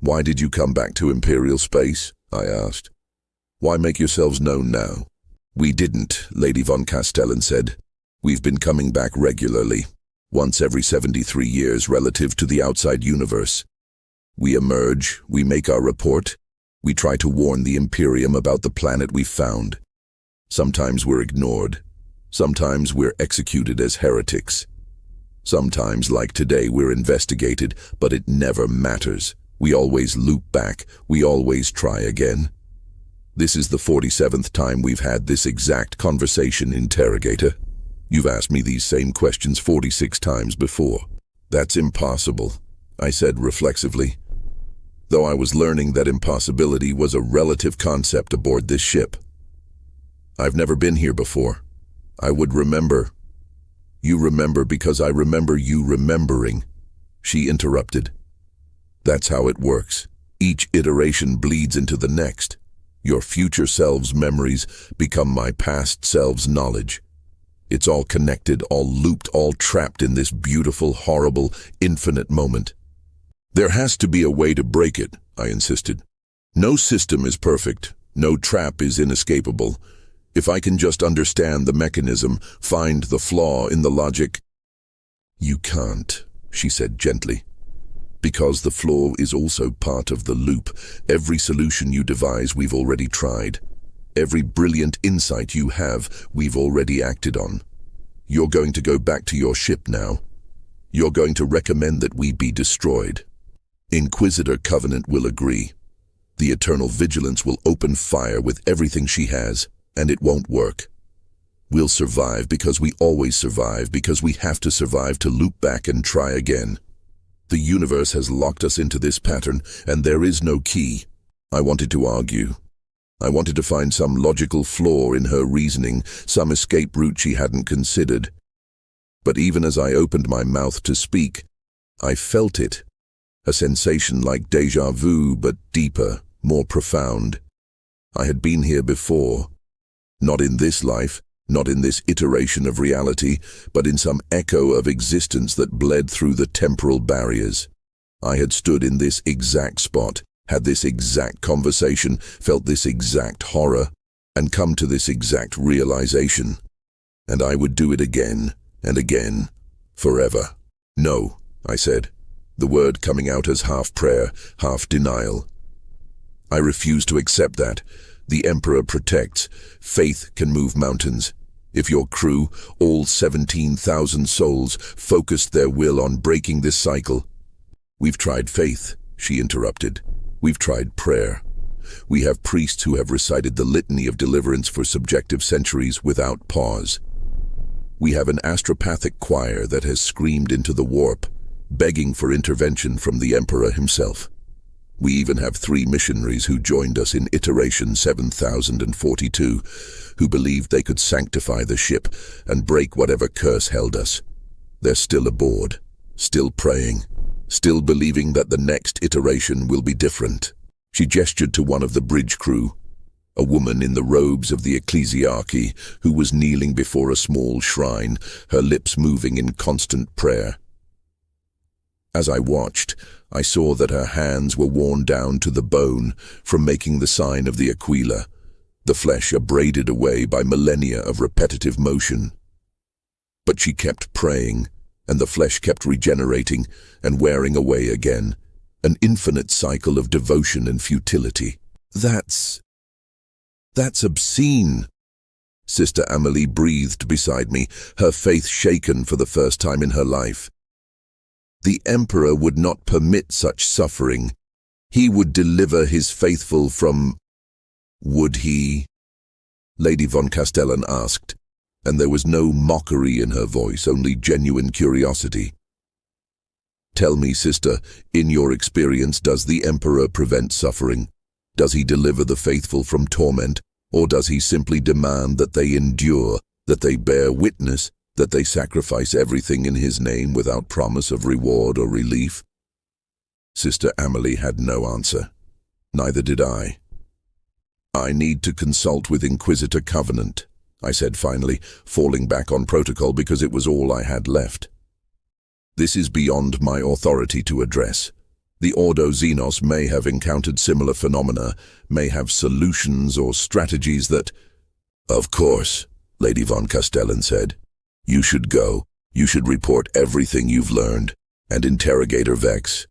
Why did you come back to Imperial space? I asked. Why make yourselves known now? We didn't, Lady von Castellan said. We've been coming back regularly, once every 73 years relative to the outside universe. We emerge, we make our report. We try to warn the Imperium about the planet we've found. Sometimes we're ignored. Sometimes we're executed as heretics. Sometimes, like today, we're investigated, but it never matters. We always loop back. We always try again. This is the 47th time we've had this exact conversation, Interrogator. You've asked me these same questions 46 times before. That's impossible, I said reflexively. Though I was learning that impossibility was a relative concept aboard this ship. I've never been here before. I would remember. You remember because I remember you remembering, she interrupted. That's how it works. Each iteration bleeds into the next. Your future self's memories become my past self's knowledge. It's all connected, all looped, all trapped in this beautiful, horrible, infinite moment. There has to be a way to break it, I insisted. No system is perfect. No trap is inescapable. If I can just understand the mechanism, find the flaw in the logic. You can't, she said gently. Because the flaw is also part of the loop. Every solution you devise, we've already tried. Every brilliant insight you have, we've already acted on. You're going to go back to your ship now. You're going to recommend that we be destroyed. Inquisitor Covenant will agree. The Eternal Vigilance will open fire with everything she has, and it won't work. We'll survive because we always survive, because we have to survive to loop back and try again. The universe has locked us into this pattern, and there is no key. I wanted to argue. I wanted to find some logical flaw in her reasoning, some escape route she hadn't considered. But even as I opened my mouth to speak, I felt it. A sensation like déjà vu, but deeper, more profound. I had been here before. Not in this life, not in this iteration of reality, but in some echo of existence that bled through the temporal barriers. I had stood in this exact spot, had this exact conversation, felt this exact horror, and come to this exact realization. And I would do it again and again, forever. No, I said, the word coming out as half prayer, half denial. I refuse to accept that. The Emperor protects. Faith can move mountains. If your crew, all 17,000 souls, focused their will on breaking this cycle. We've tried faith, she interrupted. We've tried prayer. We have priests who have recited the litany of deliverance for subjective centuries without pause. We have an astropathic choir that has screamed into the warp, begging for intervention from the Emperor himself. We even have 3 missionaries who joined us in iteration 7042, who believed they could sanctify the ship and break whatever curse held us. They're still aboard, still praying, still believing that the next iteration will be different. She gestured to one of the bridge crew, a woman in the robes of the ecclesiarchy who was kneeling before a small shrine, her lips moving in constant prayer. As I watched, I saw that her hands were worn down to the bone from making the sign of the Aquila, the flesh abraded away by millennia of repetitive motion. But she kept praying, and the flesh kept regenerating and wearing away again, an infinite cycle of devotion and futility. That's obscene. Sister Amelie breathed beside me, her faith shaken for the first time in her life. The Emperor would not permit such suffering. He would deliver his faithful from... Would he? Lady von Castellan asked, and there was no mockery in her voice, only genuine curiosity. Tell me, sister, in your experience, does the Emperor prevent suffering? Does he deliver the faithful from torment, or does he simply demand that they endure, that they bear witness, that they sacrifice everything in his name without promise of reward or relief? Sister Amelie had no answer. Neither did I. I need to consult with Inquisitor Covenant, I said finally, falling back on protocol because it was all I had left. This is beyond my authority to address. The Ordo Xenos may have encountered similar phenomena, may have solutions or strategies that... Of course, Lady von Castellan said. You should go. You should report everything you've learned. And Interrogator Vex,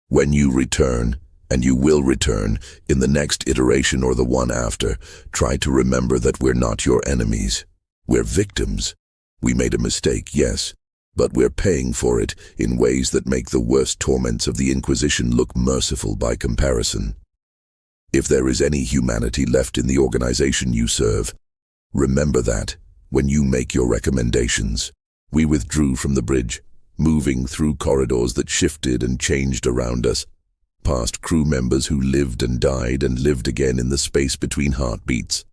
when you return, and you will return, in the next iteration or the one after, try to remember that we're not your enemies. We're victims. We made a mistake, yes, but we're paying for it in ways that make the worst torments of the Inquisition look merciful by comparison. If there is any humanity left in the organization you serve, remember that when you make your recommendations. We withdrew from the bridge, moving through corridors that shifted and changed around us, past crew members who lived and died and lived again in the space between heartbeats.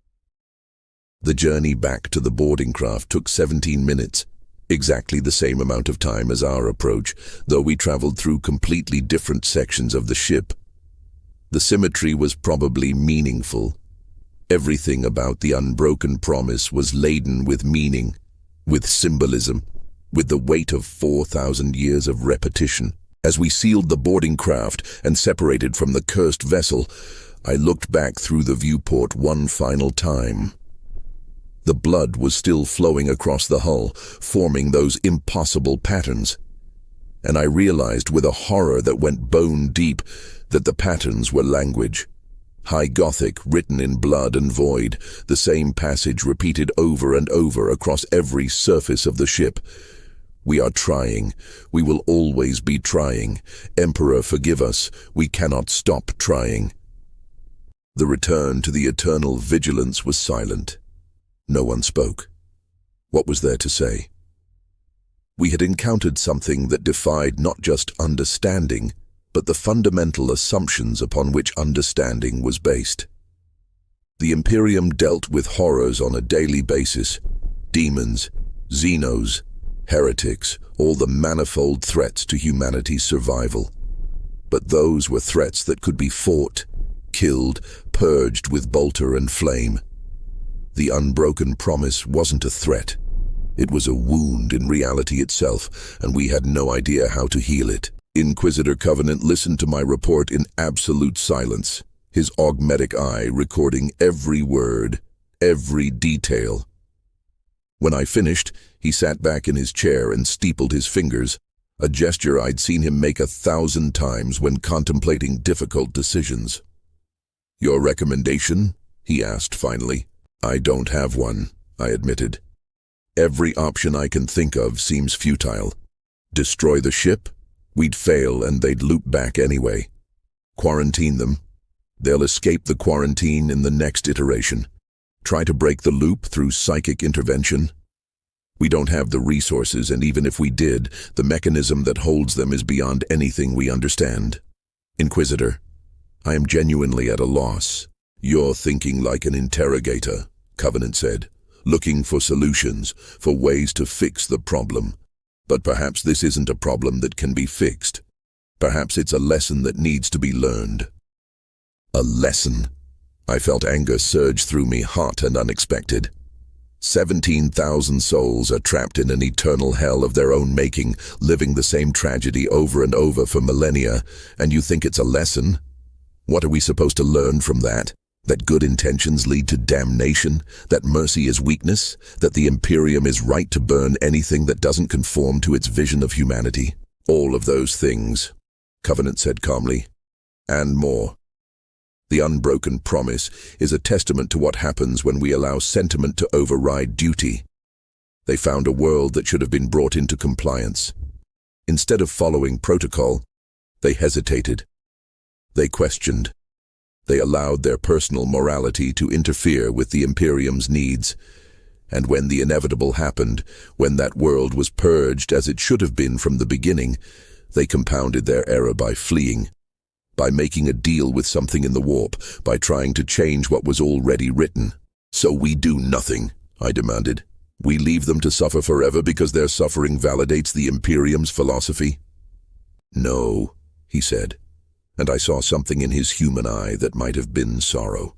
The journey back to the boarding craft took 17 minutes, exactly the same amount of time as our approach, though we traveled through completely different sections of the ship. The symmetry was probably meaningful. Everything about the Unbroken Promise was laden with meaning, with symbolism, with the weight of 4,000 years of repetition. As we sealed the boarding craft and separated from the cursed vessel, I looked back through the viewport one final time. The blood was still flowing across the hull, forming those impossible patterns. And I realized with a horror that went bone deep that the patterns were language. High Gothic, written in blood and void, the same passage repeated over and over across every surface of the ship. We are trying. We will always be trying. Emperor, forgive us. We cannot stop trying. The return to the eternal vigilance was silent. No one spoke. What was there to say? We had encountered something that defied not just understanding, but the fundamental assumptions upon which understanding was based. The Imperium dealt with horrors on a daily basis. Demons, Xenos, heretics, all the manifold threats to humanity's survival. But those were threats that could be fought, killed, purged with bolter and flame. The Unbroken Promise wasn't a threat. It was a wound in reality itself, and we had no idea how to heal it. Inquisitor Covenant listened to my report in absolute silence, his augmetic eye recording every word, every detail. When I finished, he sat back in his chair and steepled his fingers, a gesture I'd seen him make 1,000 times when contemplating difficult decisions. "Your recommendation?" he asked finally. "I don't have one," I admitted. "Every option I can think of seems futile. Destroy the ship? We'd fail and they'd loop back anyway. Quarantine them? They'll escape the quarantine in the next iteration. Try to break the loop through psychic intervention? We don't have the resources, and even if we did, the mechanism that holds them is beyond anything we understand. Inquisitor, I am genuinely at a loss. You're thinking like an interrogator," Covenant said, "looking for solutions, for ways to fix the problem. But perhaps this isn't a problem that can be fixed. Perhaps it's a lesson that needs to be learned." A lesson? I felt anger surge through me, hot and unexpected. 17,000 souls are trapped in an eternal hell of their own making, living the same tragedy over and over for millennia, and you think it's a lesson? What are we supposed to learn from that? That good intentions lead to damnation? That mercy is weakness? That the Imperium is right to burn anything that doesn't conform to its vision of humanity? All of those things, Covenant said calmly, and more. The Unbroken Promise is a testament to what happens when we allow sentiment to override duty. They found a world that should have been brought into compliance. Instead of following protocol, they hesitated. They questioned. They allowed their personal morality to interfere with the Imperium's needs. And when the inevitable happened, when that world was purged as it should have been from the beginning, they compounded their error by fleeing, by making a deal with something in the warp, by trying to change what was already written. "So we do nothing," I demanded. "We leave them to suffer forever because their suffering validates the Imperium's philosophy?" "No," he said, and I saw something in his human eye that might have been sorrow.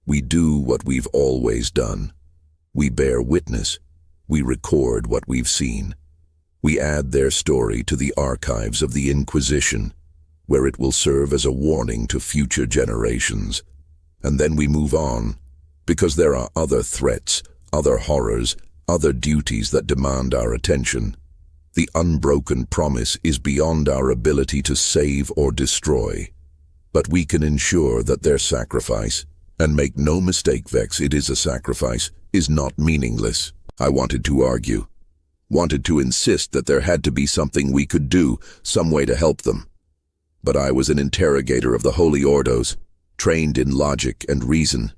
"We do what we've always done. We bear witness. We record what we've seen. We add their story to the archives of the Inquisition, where it will serve as a warning to future generations. And then we move on, because there are other threats, other horrors, other duties that demand our attention. The Unbroken Promise is beyond our ability to save or destroy. But we can ensure that their sacrifice, and make no mistake, Vex, it is a sacrifice, is not meaningless." I wanted to argue, wanted to insist that there had to be something we could do, some way to help them. But I was an interrogator of the Holy Ordos, trained in logic and reason,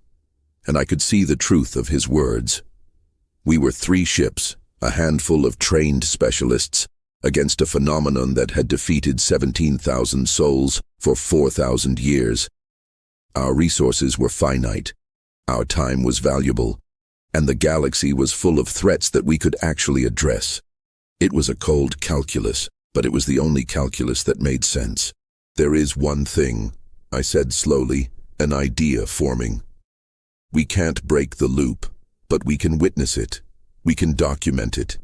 and I could see the truth of his words. We were 3 ships, a handful of trained specialists, against a phenomenon that had defeated 17,000 souls for 4,000 years. Our resources were finite, our time was valuable, and the galaxy was full of threats that we could actually address. It was a cold calculus, but it was the only calculus that made sense. "There is one thing," I said slowly, an idea forming. "We can't break the loop, but we can witness it. We can document it.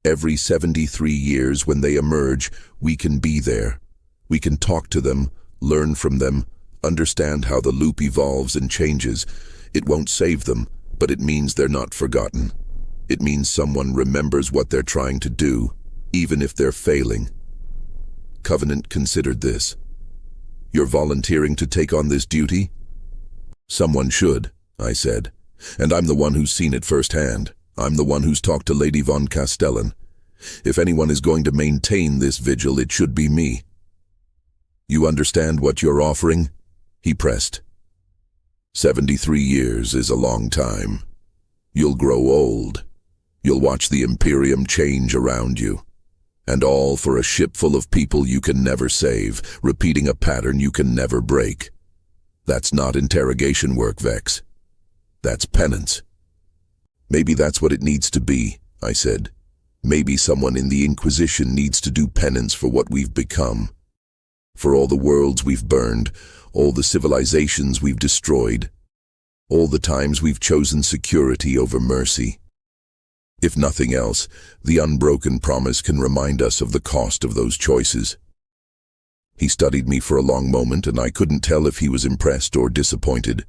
Every 73 years when they emerge, we can be there. We can talk to them, learn from them, understand how the loop evolves and changes. It won't save them, but it means they're not forgotten. It means someone remembers what they're trying to do, even if they're failing." Covenant considered this. "You're volunteering to take on this duty?" "Someone should," I said, "and I'm the one who's seen it firsthand. I'm the one who's talked to Lady von Castellan. If anyone is going to maintain this vigil, it should be me." "You understand what you're offering?" he pressed. 73 years is a long time. You'll grow old. You'll watch the Imperium change around you. And all for a ship full of people you can never save, repeating a pattern you can never break. That's not interrogation work, Vex. That's penance. "Maybe that's what it needs to be," I said. "Maybe someone in the Inquisition needs to do penance for what we've become. For all the worlds we've burned, all the civilizations we've destroyed, all the times we've chosen security over mercy. If nothing else, the Unbroken Promise can remind us of the cost of those choices. He studied me for a long moment, and I couldn't tell if he was impressed or disappointed.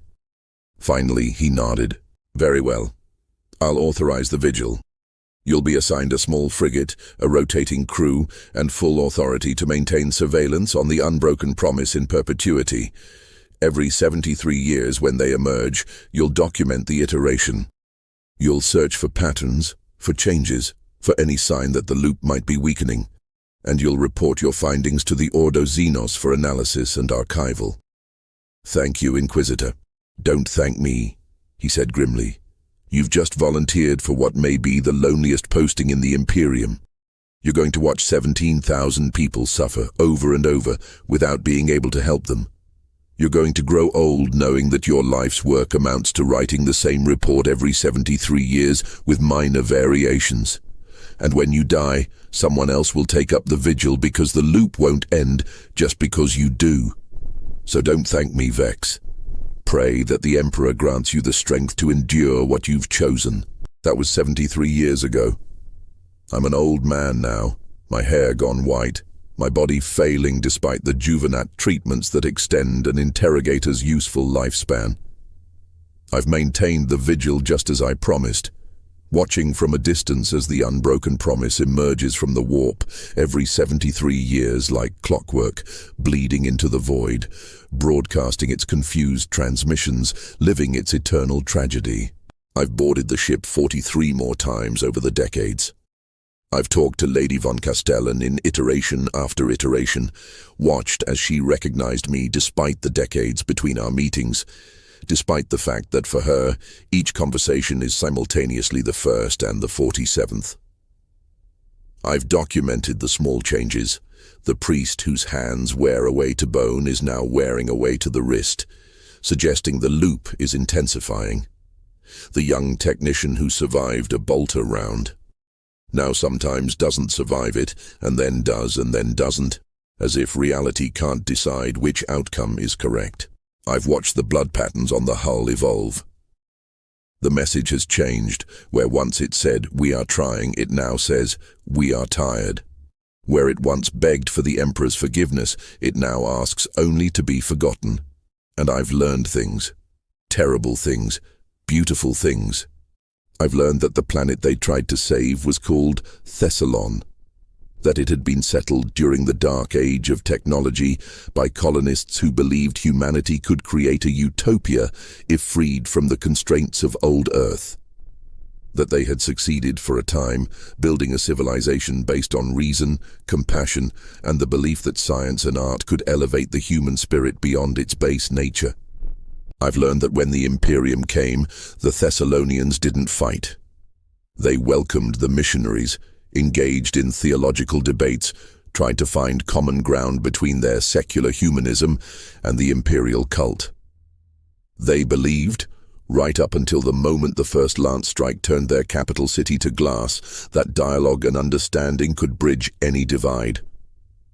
Finally, he nodded. Very well. I'll authorize the vigil. You'll be assigned a small frigate, a rotating crew, and full authority to maintain surveillance on the Unbroken Promise in perpetuity. Every 73 years when they emerge, you'll document the iteration. You'll search for patterns, for changes, for any sign that the loop might be weakening, and you'll report your findings to the Ordo Xenos for analysis and archival. Thank you, Inquisitor. Don't thank me, he said grimly. You've just volunteered for what may be the loneliest posting in the Imperium. You're going to watch 17,000 people suffer over and over without being able to help them. You're going to grow old knowing that your life's work amounts to writing the same report every 73 years with minor variations. And when you die, someone else will take up the vigil because the loop won't end just because you do. So don't thank me, Vex. Pray that the Emperor grants you the strength to endure what you've chosen. That was 73 years ago. I'm an old man now, my hair gone white, my body failing despite the Juvenat treatments that extend an interrogator's useful lifespan. I've maintained the vigil just as I promised, watching from a distance as the Unbroken Promise emerges from the warp every 73 years like clockwork, bleeding into the void, broadcasting its confused transmissions, living its eternal tragedy. I've boarded the ship 43 more times over the decades. I've talked to Lady von Castellan in iteration after iteration, watched as she recognized me despite the decades between our meetings, despite the fact that for her, each conversation is simultaneously the first and the 47th. I've documented the small changes. The priest whose hands wear away to bone is now wearing away to the wrist, suggesting the loop is intensifying. The young technician who survived a bolter round now sometimes doesn't survive it, and then does and then doesn't, as if reality can't decide which outcome is correct. I've watched the blood patterns on the hull evolve. The message has changed. Where once it said, "We are trying," it now says, "We are tired." Where it once begged for the Emperor's forgiveness, it now asks only to be forgotten. And I've learned things. Terrible things. Beautiful things. I've learned that the planet they tried to save was called Castellan, that it had been settled during the dark age of technology by colonists who believed humanity could create a utopia if freed from the constraints of old Earth, that they had succeeded for a time, building a civilization based on reason, compassion, and the belief that science and art could elevate the human spirit beyond its base nature. I've learned that when the Imperium came, the Thessalonians didn't fight. They welcomed the missionaries, engaged in theological debates, tried to find common ground between their secular humanism and the imperial cult. They believed, right up until the moment the first Lance strike turned their capital city to glass, that dialogue and understanding could bridge any divide.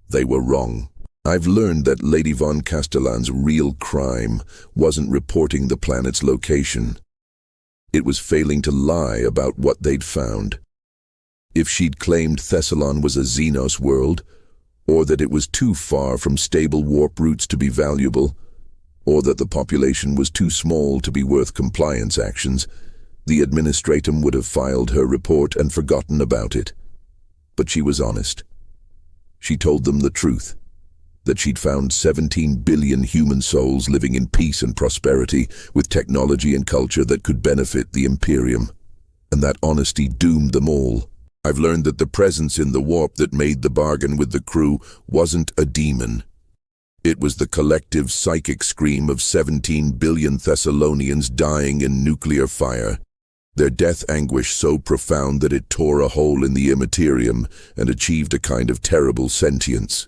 They were wrong. I've learned that Lady von Castellan's real crime wasn't reporting the planet's location. It was failing to lie about what they'd found. If she'd claimed Castellan was a Xenos world, or that it was too far from stable warp routes to be valuable, or that the population was too small to be worth compliance actions, the administratum would have filed her report and forgotten about it. But she was honest. She told them the truth, that she'd found 17 billion human souls living in peace and prosperity with technology and culture that could benefit the Imperium, and that honesty doomed them all. I've learned that the presence in the warp that made the bargain with the crew wasn't a demon. It was the collective psychic scream of 17 billion Thessalonians dying in nuclear fire, their death anguish so profound that it tore a hole in the immaterium and achieved a kind of terrible sentience.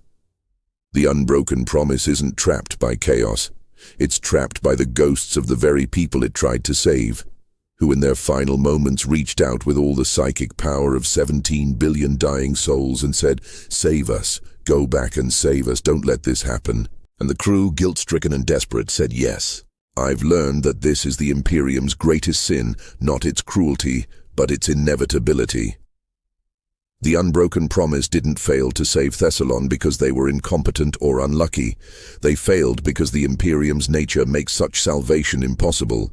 The Unbroken Promise isn't trapped by chaos. It's trapped by the ghosts of the very people it tried to save, who in their final moments reached out with all the psychic power of 17 billion dying souls and said, "Save us, go back and save us, don't let this happen." And the crew, guilt-stricken and desperate, said yes. I've learned that this is the Imperium's greatest sin, not its cruelty, but its inevitability. The Unbroken Promise didn't fail to save Castellan because they were incompetent or unlucky. They failed because the Imperium's nature makes such salvation impossible.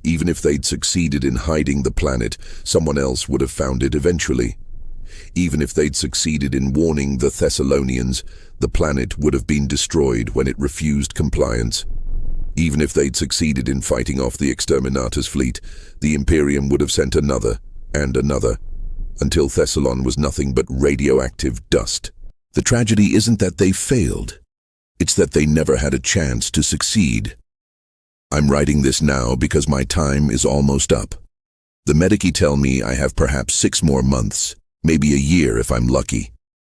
Even if they'd succeeded in hiding the planet, someone else would have found it eventually. Even if they'd succeeded in warning the Thessalonians, the planet would have been destroyed when it refused compliance. Even if they'd succeeded in fighting off the Exterminator's fleet, the Imperium would have sent another and another, until Castellan was nothing but radioactive dust. The tragedy isn't that they failed. It's that they never had a chance to succeed. I'm writing this now because my time is almost up. The medici tell me I have perhaps 6 more months, maybe a year if I'm lucky.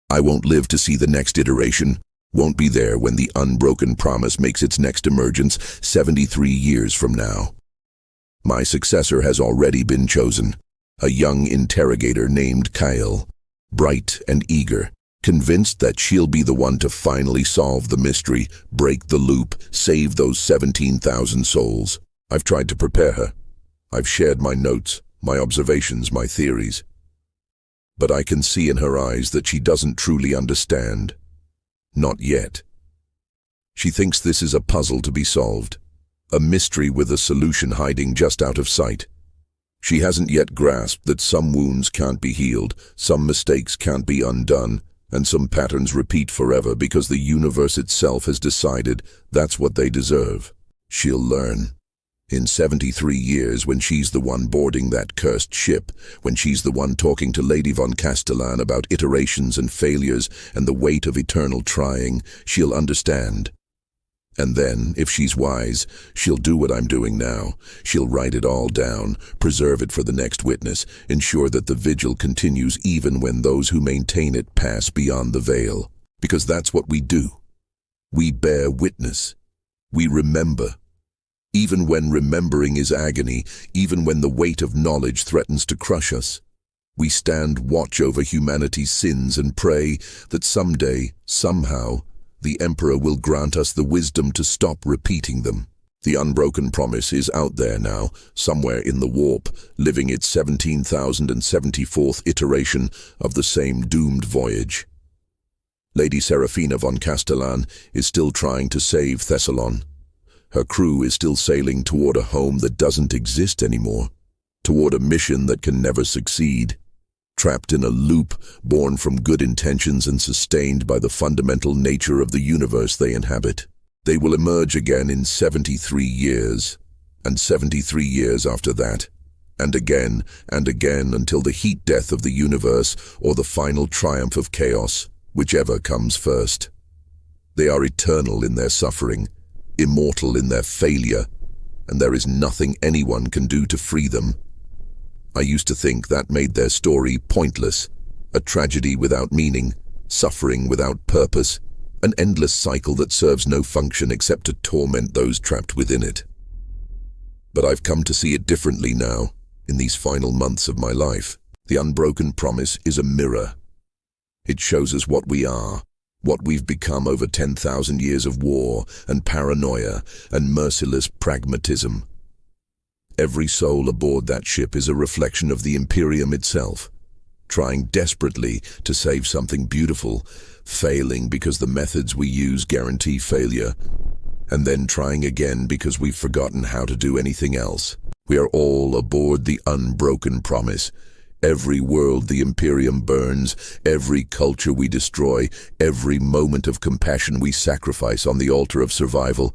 I won't live to see the next iteration, won't be there when the Unbroken Promise makes its next emergence 73 years from now. My successor has already been chosen. A young interrogator named Kyle, bright and eager, convinced that she'll be the one to finally solve the mystery, break the loop, save those 17,000 souls. I've tried to prepare her. I've shared my notes, my observations, my theories. But I can see in her eyes that she doesn't truly understand. Not yet. She thinks this is a puzzle to be solved, a mystery with a solution hiding just out of sight. She hasn't yet grasped that some wounds can't be healed, some mistakes can't be undone, and some patterns repeat forever because the universe itself has decided that's what they deserve. She'll learn. In 73 years, when she's the one boarding that cursed ship, when she's the one talking to Lady von Castellan about iterations and failures and the weight of eternal trying, she'll understand. And then, if she's wise, she'll do what I'm doing now. She'll write it all down, preserve it for the next witness, ensure that the vigil continues even when those who maintain it pass beyond the veil. Because that's what we do. We bear witness. We remember. Even when remembering is agony, even when the weight of knowledge threatens to crush us. We stand watch over humanity's sins and pray that someday, somehow, the Emperor will grant us the wisdom to stop repeating them. The Unbroken Promise is out there now, somewhere in the warp, living its 17,074th iteration of the same doomed voyage. Lady Serafina von Castellan is still trying to save Castellan. Her crew is still sailing toward a home that doesn't exist anymore, toward a mission that can never succeed. Trapped in a loop, born from good intentions and sustained by the fundamental nature of the universe they inhabit. They will emerge again in 73 years, and 73 years after that, and again until the heat death of the universe or the final triumph of chaos, whichever comes first. They are eternal in their suffering, immortal in their failure, and there is nothing anyone can do to free them. I used to think that made their story pointless, a tragedy without meaning, suffering without purpose, an endless cycle that serves no function except to torment those trapped within it. But I've come to see it differently now, in these final months of my life. The Unbroken Promise is a mirror. It shows us what we are, what we've become over 10,000 years of war and paranoia and merciless pragmatism. Every soul aboard that ship is a reflection of the Imperium itself, trying desperately to save something beautiful, failing because the methods we use guarantee failure, and then trying again because we've forgotten how to do anything else. We are all aboard the Unbroken Promise. Every world the Imperium burns, every culture we destroy, every moment of compassion we sacrifice on the altar of survival.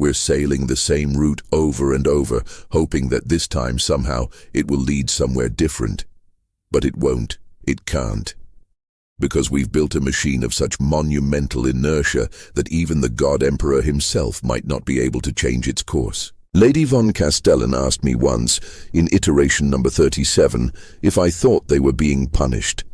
We're sailing the same route over and over, hoping that this time somehow it will lead somewhere different. But it won't. It can't. Because we've built a machine of such monumental inertia that even the God Emperor himself might not be able to change its course. Lady von Castellan asked me once, in iteration number 37, if I thought they were being punished.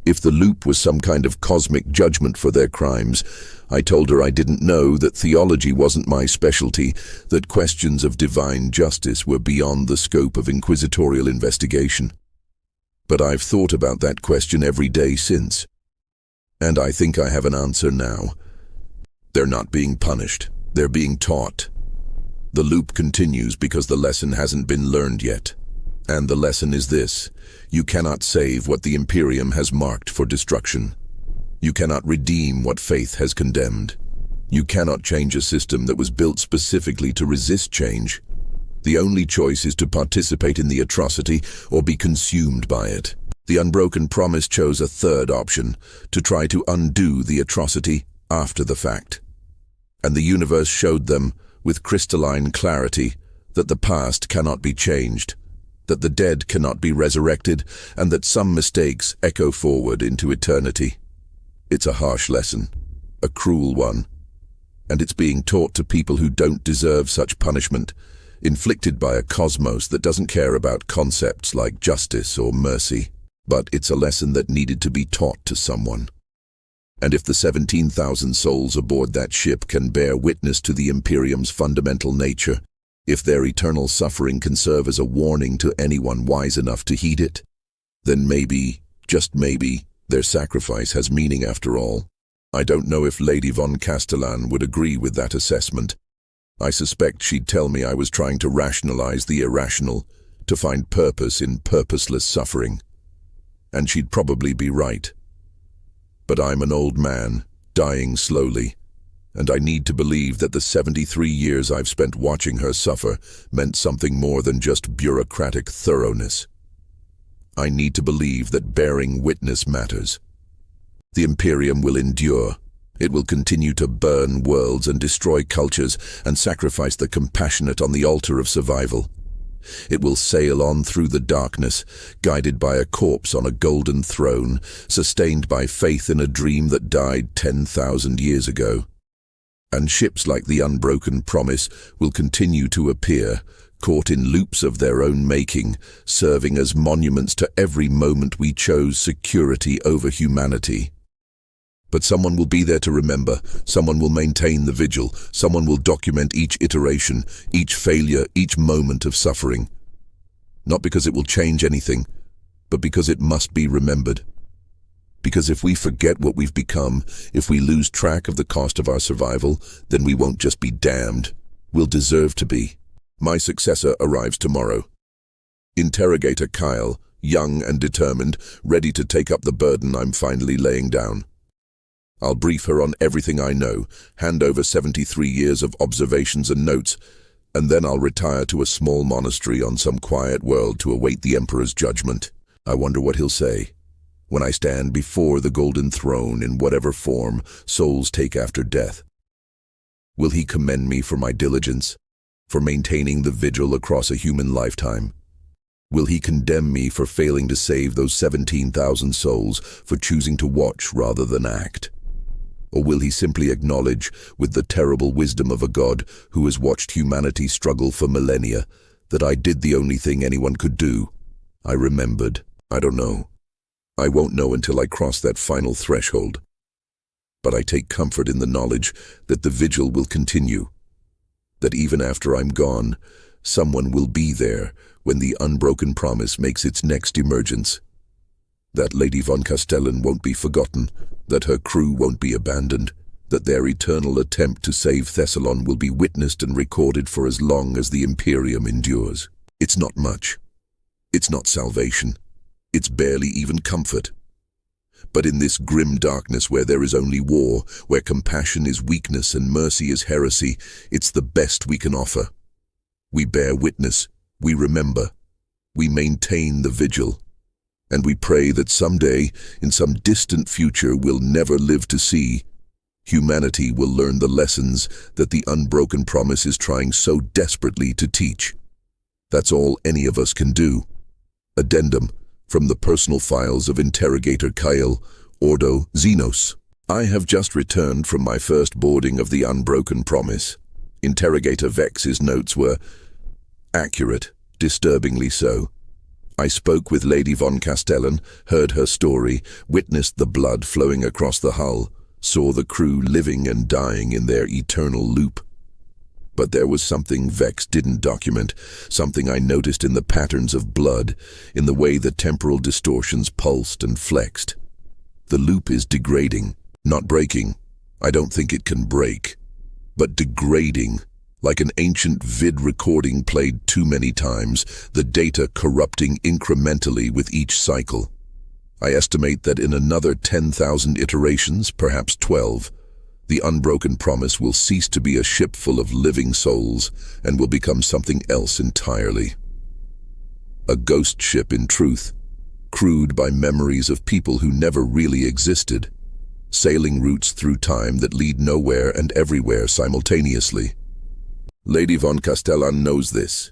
If the loop was some kind of cosmic judgment for their crimes. I told her I didn't know, that theology wasn't my specialty, that questions of divine justice were beyond the scope of inquisitorial investigation. But I've thought about that question every day since. And I think I have an answer now. They're not being punished. They're being taught. The loop continues because the lesson hasn't been learned yet. And the lesson is this: you cannot save what the Imperium has marked for destruction. You cannot redeem what faith has condemned. You cannot change a system that was built specifically to resist change. The only choice is to participate in the atrocity or be consumed by it. The Unbroken Promise chose a third option, to try to undo the atrocity after the fact. And the universe showed them, with crystalline clarity, that the past cannot be changed, that the dead cannot be resurrected, and that some mistakes echo forward into eternity. It's a harsh lesson, a cruel one, and it's being taught to people who don't deserve such punishment, inflicted by a cosmos that doesn't care about concepts like justice or mercy. But it's a lesson that needed to be taught to someone. And if the 17,000 souls aboard that ship can bear witness to the Imperium's fundamental nature, if their eternal suffering can serve as a warning to anyone wise enough to heed it, then maybe, just maybe, their sacrifice has meaning after all. I don't know if Lady von Castellan would agree with that assessment. I suspect she'd tell me I was trying to rationalize the irrational, to find purpose in purposeless suffering. And she'd probably be right. But I'm an old man, dying slowly, and I need to believe that the 73 years I've spent watching her suffer meant something more than just bureaucratic thoroughness. I need to believe that bearing witness matters. The Imperium will endure. It will continue to burn worlds and destroy cultures and sacrifice the compassionate on the altar of survival. It will sail on through the darkness, guided by a corpse on a golden throne, sustained by faith in a dream that died 10,000 years ago. And ships like the Unbroken Promise will continue to appear, caught in loops of their own making, serving as monuments to every moment we chose security over humanity. But someone will be there to remember, someone will maintain the vigil, someone will document each iteration, each failure, each moment of suffering. Not because it will change anything, but because it must be remembered. Because if we forget what we've become, if we lose track of the cost of our survival, then we won't just be damned, we'll deserve to be. My successor arrives tomorrow. Interrogator Kyle, young and determined, ready to take up the burden I'm finally laying down. I'll brief her on everything I know, hand over 73 years of observations and notes, and then I'll retire to a small monastery on some quiet world to await the Emperor's judgment. I wonder what he'll say. When I stand before the golden throne in whatever form souls take after death. Will he commend me for my diligence, for maintaining the vigil across a human lifetime? Will he condemn me for failing to save those 17,000 souls, for choosing to watch rather than act? Or will he simply acknowledge, with the terrible wisdom of a god who has watched humanity struggle for millennia, that I did the only thing anyone could do? I remembered. I don't know. I won't know until I cross that final threshold. But I take comfort in the knowledge that the vigil will continue, that even after I'm gone, someone will be there when the Unbroken Promise makes its next emergence. That Lady von Castellan won't be forgotten, that her crew won't be abandoned, that their eternal attempt to save Castellan will be witnessed and recorded for as long as the Imperium endures. It's not much. It's not salvation. It's barely even comfort. But in this grim darkness where there is only war, where compassion is weakness and mercy is heresy, it's the best we can offer. We bear witness, we remember, we maintain the vigil, and we pray that someday, in some distant future we'll never live to see, humanity will learn the lessons that the Unbroken Promise is trying so desperately to teach. That's all any of us can do. Addendum from the personal files of Interrogator Kyle, Ordo Xenos. I have just returned from my first boarding of the Unbroken Promise. Interrogator Vex's notes were accurate, disturbingly so. I spoke with Lady von Castellan, heard her story, witnessed the blood flowing across the hull, saw the crew living and dying in their eternal loop. But there was something Vex didn't document, something I noticed in the patterns of blood, in the way the temporal distortions pulsed and flexed. The loop is degrading, not breaking. I don't think it can break, but degrading, Like an ancient vid recording played too many times, the data corrupting incrementally with each cycle. I estimate that in another 10,000 iterations, perhaps 12, the Unbroken Promise will cease to be a ship full of living souls and will become something else entirely. A ghost ship, in truth, crewed by memories of people who never really existed, sailing routes through time that lead nowhere and everywhere simultaneously. Lady von Castellan knows this.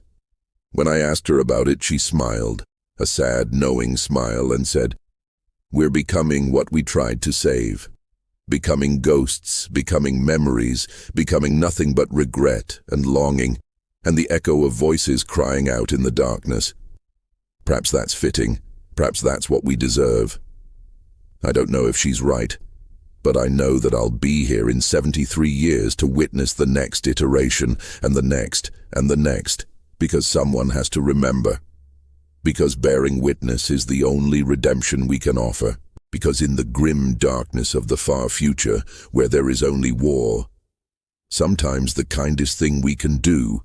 When I asked her about it, she smiled, a sad, knowing smile, and said, "We're becoming what we tried to save. Becoming ghosts, becoming memories, becoming nothing but regret and longing, and the echo of voices crying out in the darkness. Perhaps that's fitting. Perhaps that's what we deserve." I don't know if she's right, but I know that I'll be here in 73 years to witness the next iteration, and the next, and the next, because someone has to remember. Because bearing witness is the only redemption we can offer. Because in the grim darkness of the far future, where there is only war, sometimes the kindest thing we can do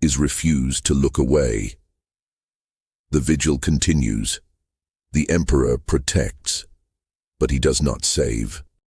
is refuse to look away. The vigil continues. The Emperor protects, but he does not save.